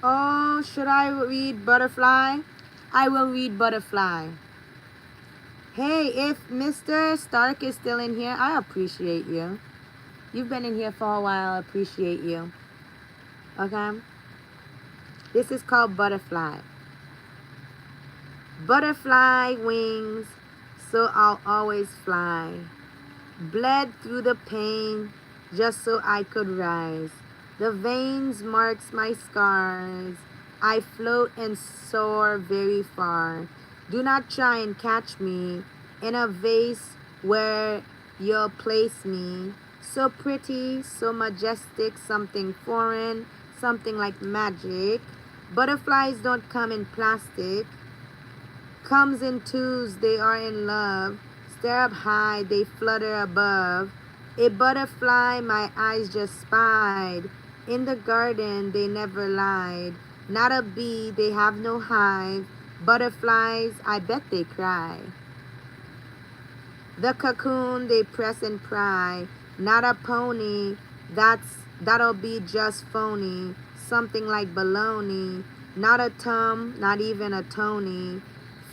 Oh, should I read Butterfly? I will read Butterfly. Hey, if Mr. Stark is still in here, I appreciate you. You've been in here for a while. I appreciate you. Okay? This is called Butterfly. Butterfly wings, so I'll always fly. Bled through the pain, just so I could rise. The veins marks my scars. I float and soar very far. Do not try and catch me in a vase where you'll place me. So pretty, so majestic, something foreign, something like magic. Butterflies don't come in plastic. Comes in twos, they are in love. Stare up high, they flutter above. A butterfly my eyes just spied. In the garden, they never lied. Not a bee, they have no hive. Butterflies, I bet they cry. The cocoon, they press and pry. Not a pony, that'll be just phony. Something like baloney. Not a Tom, not even a Tony.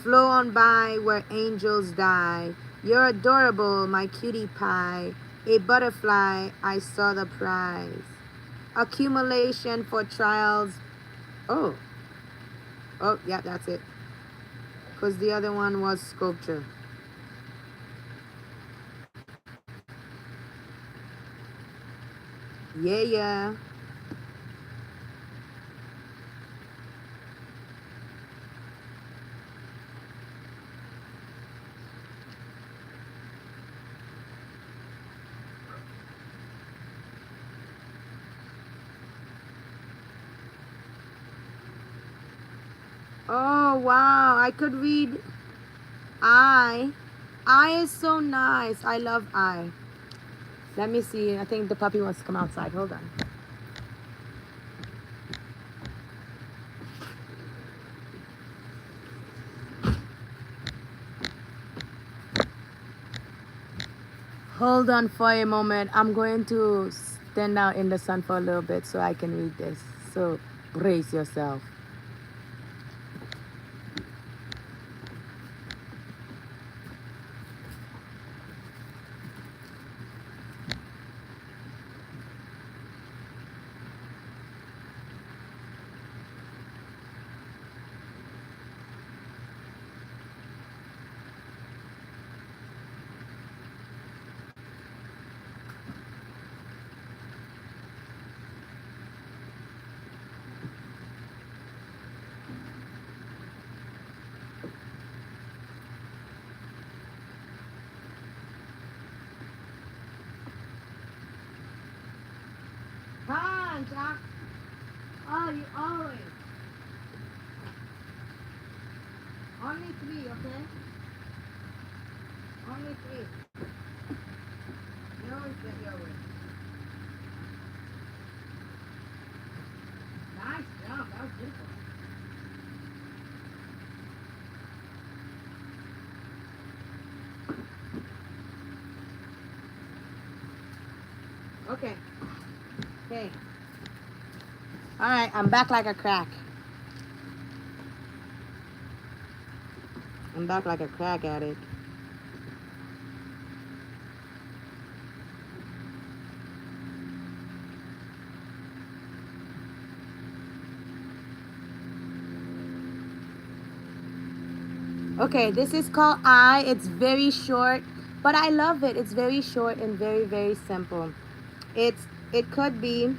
Flow on by where angels die. You're adorable, my cutie pie. A butterfly, I saw the prize. Accumulation for trials. Oh, oh, yeah, that's it. Because the other one was sculpture. Yeah, yeah. Oh, wow. I could read I. I is so nice. I love I. Let me see. I think the puppy wants to come outside. Hold on. Hold on for a moment. I'm going to stand out in the sun for a little bit so I can read this. So brace yourself. Hi, Jack. Oh, you always. Only three, okay? Only three. You always get your way. Nice job. That was beautiful. Okay. Okay. All right. I'm back like a crack. I'm back like a crack addict. Okay, this is called I. It's very short, but I love it. It's very short and very, very simple. It could be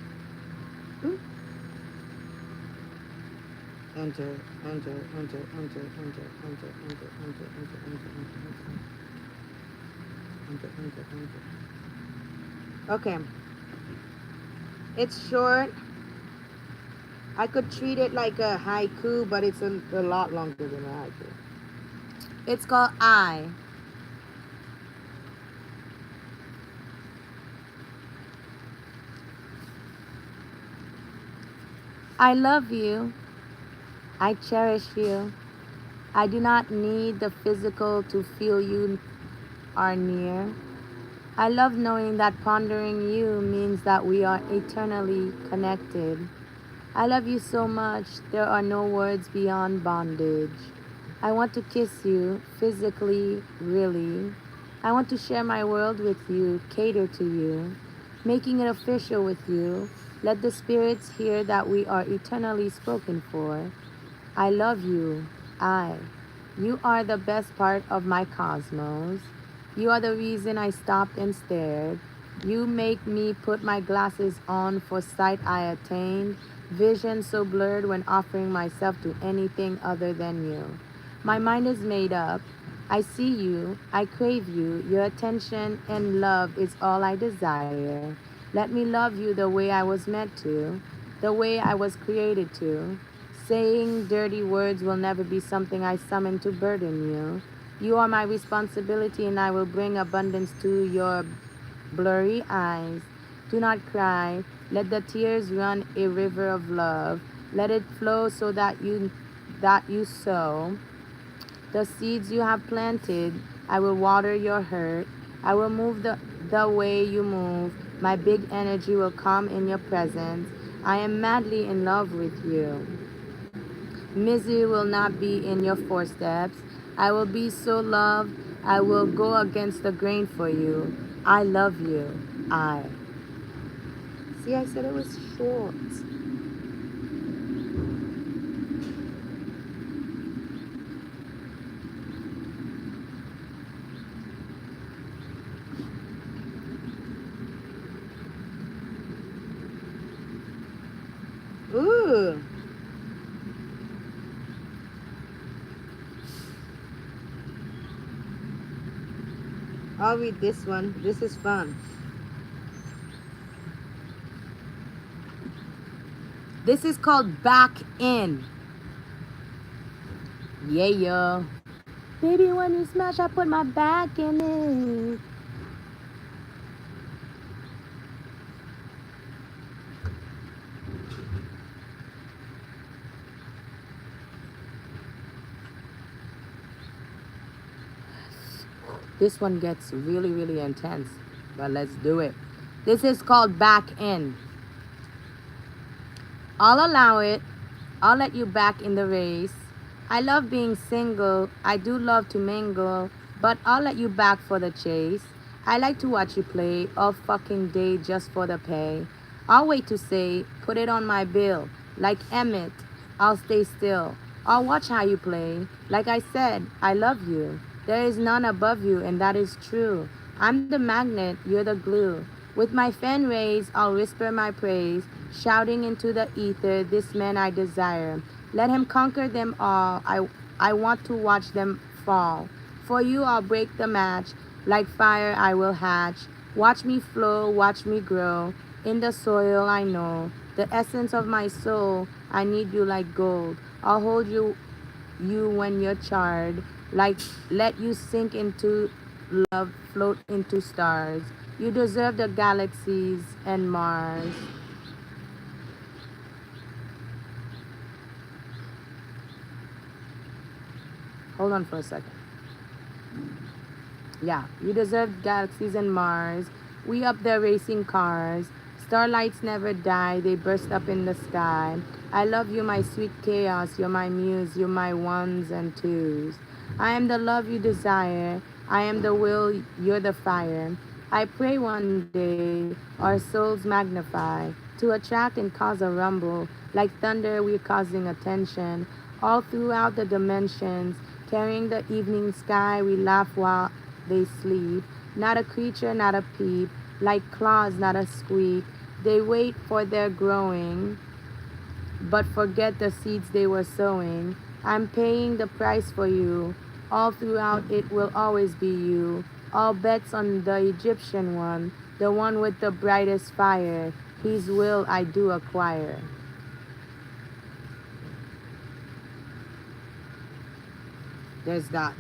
enter, enter, enter, enter, enter, enter, enter, enter, enter, enter, enter, enter. Okay. It's short. I could treat it like a haiku, but it's a lot longer than a haiku. It's called I. I love you. I cherish you. I do not need the physical to feel you are near. I love knowing that pondering you means that we are eternally connected. I love you so much, there are no words beyond bondage. I want to kiss you, physically, really. I want to share my world with you, cater to you, making it official with you. Let the spirits hear that we are eternally spoken for. I love you. You are the best part of my cosmos. You are the reason I stopped and stared. You make me put my glasses on for sight I attained, vision so blurred when offering myself to anything other than you. My mind is made up. I see you. I crave you. Your attention and love is all I desire. Let me love you the way I was meant to, the way I was created to. Saying dirty words will never be something I summon to burden you. You are my responsibility, and I will bring abundance to your blurry eyes. Do not cry. Let the tears run a river of love. Let it flow so that you sow the seeds you have planted. I will water your hurt. I will move the way you move. My big energy will come in your presence. I am madly in love with you. Misery will not be in your footsteps. I will be so loved. I will go against the grain for you. I love you. I. See, I said it was short. Ooh. I'll read this one. This is fun. This is called Back In. Yeah, yo. Baby, when you smash, I put my back in it. This one gets really, really intense, but let's do it. This is called Back In. I'll allow it. I'll let you back in the race. I love being single. I do love to mingle, but I'll let you back for the chase. I like to watch you play all fucking day just for the pay. I'll wait to say, put it on my bill. Like Emmett, I'll stay still. I'll watch how you play. Like I said, I love you. There is none above you, and that is true. I'm the magnet, you're the glue. With my fan rays, I'll whisper my praise, shouting into the ether, this man I desire. Let him conquer them all. I want to watch them fall. For you, I'll break the match. Like fire, I will hatch. Watch me flow, watch me grow. In the soil, I know. The essence of my soul, I need you like gold. I'll hold you when you're charred. Like let you sink into love, float into stars. You deserve the galaxies and Mars. Hold on for a second. Yeah, you deserve galaxies and Mars. We up there racing cars. Starlights never die, they burst up in the sky. I love you, my sweet chaos. You're my muse, you're my ones and twos. I am the love you desire. I am the will, you're the fire. I pray one day our souls magnify to attract and cause a rumble. Like thunder, we're causing attention all throughout the dimensions. Carrying the evening sky, we laugh while they sleep. Not a creature, not a peep. Like claws, not a squeak. They wait for their growing, but forget the seeds they were sowing. I'm paying the price for you. All throughout it will always be you. All bets on the Egyptian one, the one with the brightest fire. His will I do acquire. There's that.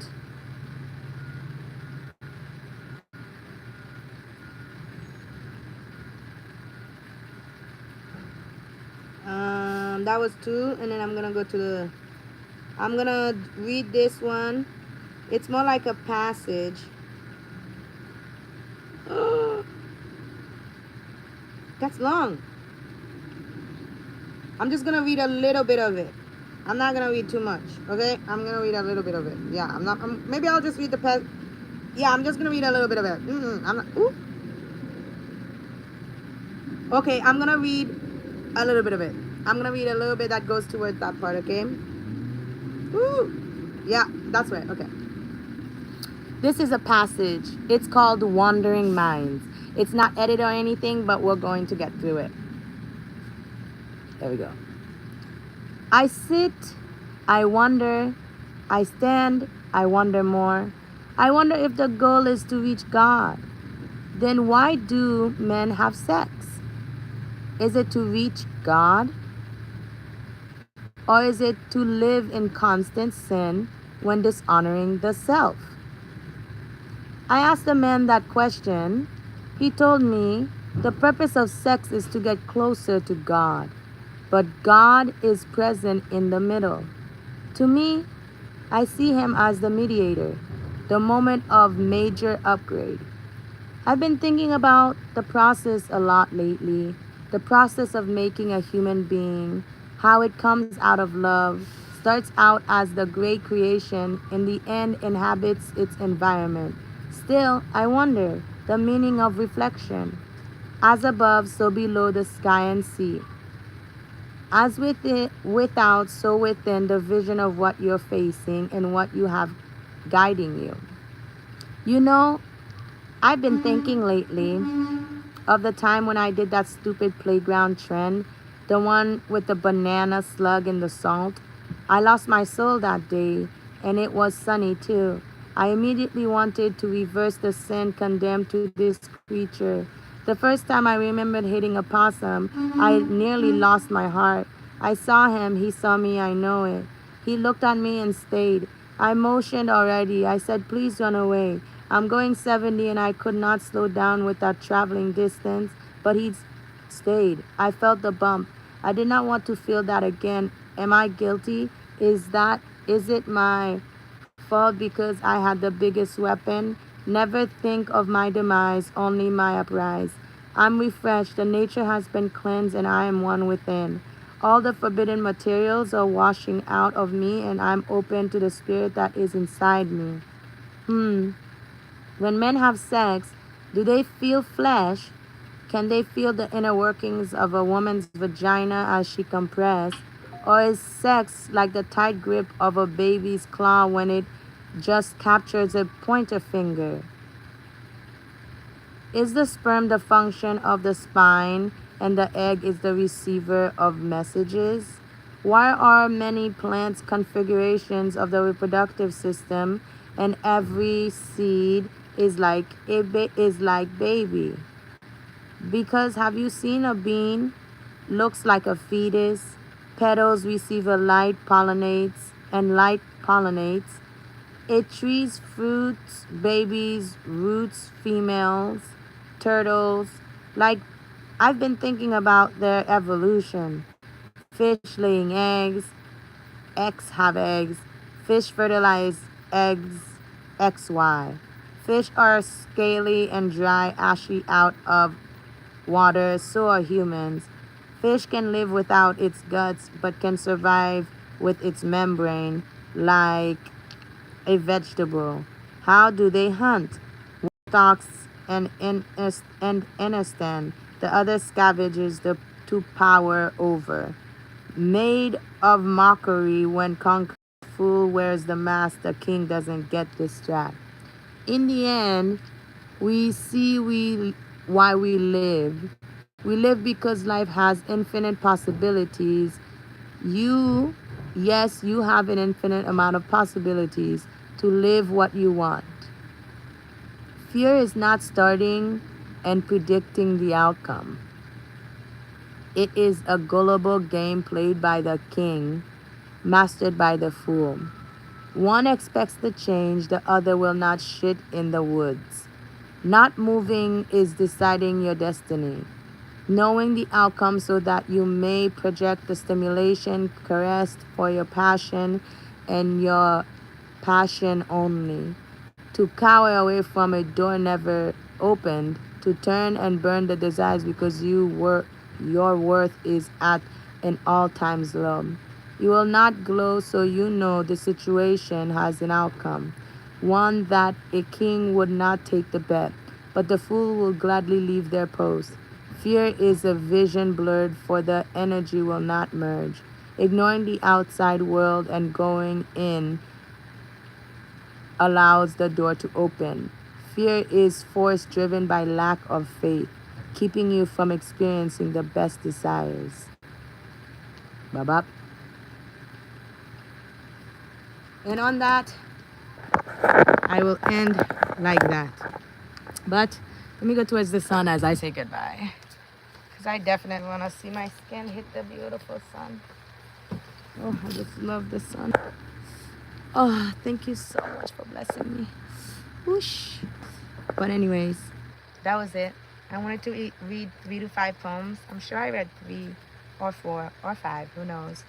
That was two, and then I'm gonna go to the. I'm gonna read this one. It's more like a passage. That's long. I'm just gonna read a little bit of it. I'm not gonna read too much, okay? I'm gonna read a little bit of it. Yeah, I'm not. Maybe I'll just read the past. Yeah, I'm just gonna read a little bit of it. I'm not. Ooh. Okay, I'm gonna read a little bit of it. I'm gonna read a little bit that goes towards that part, okay? Ooh. Yeah, that's right. Okay. This is a passage. It's called Wandering Minds. It's not edited or anything, but we're going to get through it. There we go. I sit, I wonder, I stand, I wonder more. I wonder if the goal is to reach God. Then why do men have sex? Is it to reach God? Or is it to live in constant sin when dishonoring the self? I asked the man that question. He told me the purpose of sex is to get closer to God, but God is present in the middle. To me, I see him as the mediator, the moment of major upgrade. I've been thinking about the process a lot lately, the process of making a human being, how it comes out of love, starts out as the great creation, in the end inhabits its environment. Still, I wonder the meaning of reflection. As above, so below the sky and sea. As without, so within, the vision of what you're facing and what you have guiding you. You know, I've been thinking lately of the time when I did that stupid playground trend, the one with the banana slug in the salt. I lost my soul that day, and it was sunny too. I immediately wanted to reverse the sin condemned to this creature. The first time I remembered hitting a possum, I nearly lost my heart. I saw him, he saw me, I know it. He looked at me and stayed. I motioned already. I said, please run away. I'm going 70 and I could not slow down with that traveling distance, but he stayed. I felt the bump. I did not want to feel that again. Am I guilty? Is it my fault because I had the biggest weapon? Never think of my demise, only my uprise. I'm refreshed, the nature has been cleansed, and I am one within. All the forbidden materials are washing out of me, and I'm open to the spirit that is inside me. When men have sex, do they feel flesh? Can they feel the inner workings of a woman's vagina as she compresses? Or is sex like the tight grip of a baby's claw when it just captures a pointer finger? Is the sperm the function of the spine and the egg is the receiver of messages? Why are many plants configurations of the reproductive system and every seed is like baby? Because have you seen a bean looks like a fetus, petals receive a light pollinates and light pollinates. It trees, fruits, babies, roots, females, turtles. Like, I've been thinking about their evolution. Fish laying eggs, X have eggs. Fish fertilize eggs, XY. Fish are scaly and dry, ashy out of water, so are humans. Fish can live without its guts but can survive with its membrane like a vegetable. How do they hunt? Stalks and understand the other scavengers to power over. Made of mockery when conquered, fool wears the mask, the king doesn't get distracted. In the end, we see why we live. We live because life has infinite possibilities. You, yes, you have an infinite amount of possibilities to live what you want. Fear is not starting and predicting the outcome. It is a gullible game played by the king, mastered by the fool. One expects the change, the other will not shit in the woods. Not moving is deciding your destiny. Knowing the outcome so that you may project the stimulation caressed for your passion and your passion only. To cower away from a door never opened, to turn and burn the desires because your worth is at an all times low. You will not glow, so you know the situation has an outcome, one that a king would not take the bet, but the fool will gladly leave their post. Fear is a vision blurred, for the energy will not merge. Ignoring the outside world and going in allows the door to open. Fear is force driven by lack of faith, keeping you from experiencing the best desires. Babap. And on that, I will end like that. But let me go towards the sun as I say goodbye. Because I definitely want to see my skin hit the beautiful sun. Oh, I just love the sun. Oh, thank you so much for blessing me. Whoosh. But anyways, that was it. I wanted to read 3 to 5 poems. I'm sure I read 3 or 4 or 5, who knows.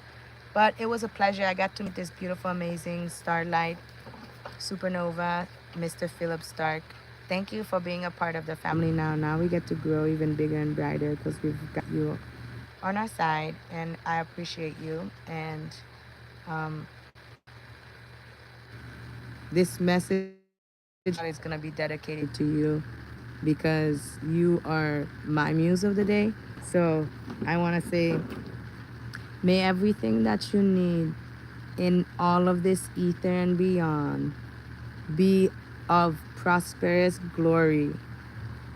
But it was a pleasure. I got to meet this beautiful, amazing starlight supernova, Mr. Philip Stark. Thank you for being a part of the family now. Now we get to grow even bigger and brighter because we've got you on our side, and I appreciate you. And um, this message is going to be dedicated to you because you are my muse of the day. So I want to say, may everything that you need in all of this ether and beyond be of prosperous glory.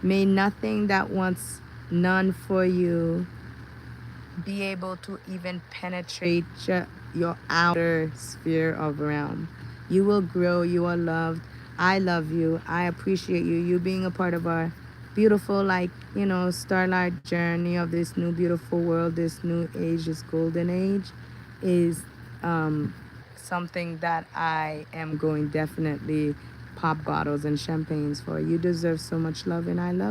May nothing that wants none for you be able to even penetrate your outer sphere of realm. You will grow, you are loved. I love you. I appreciate you. You being a part of our beautiful, like, starlight journey of this new beautiful world, this new age, this golden age, is something that I am going definitely pop bottles and champagnes for. You deserve so much love, and I love you.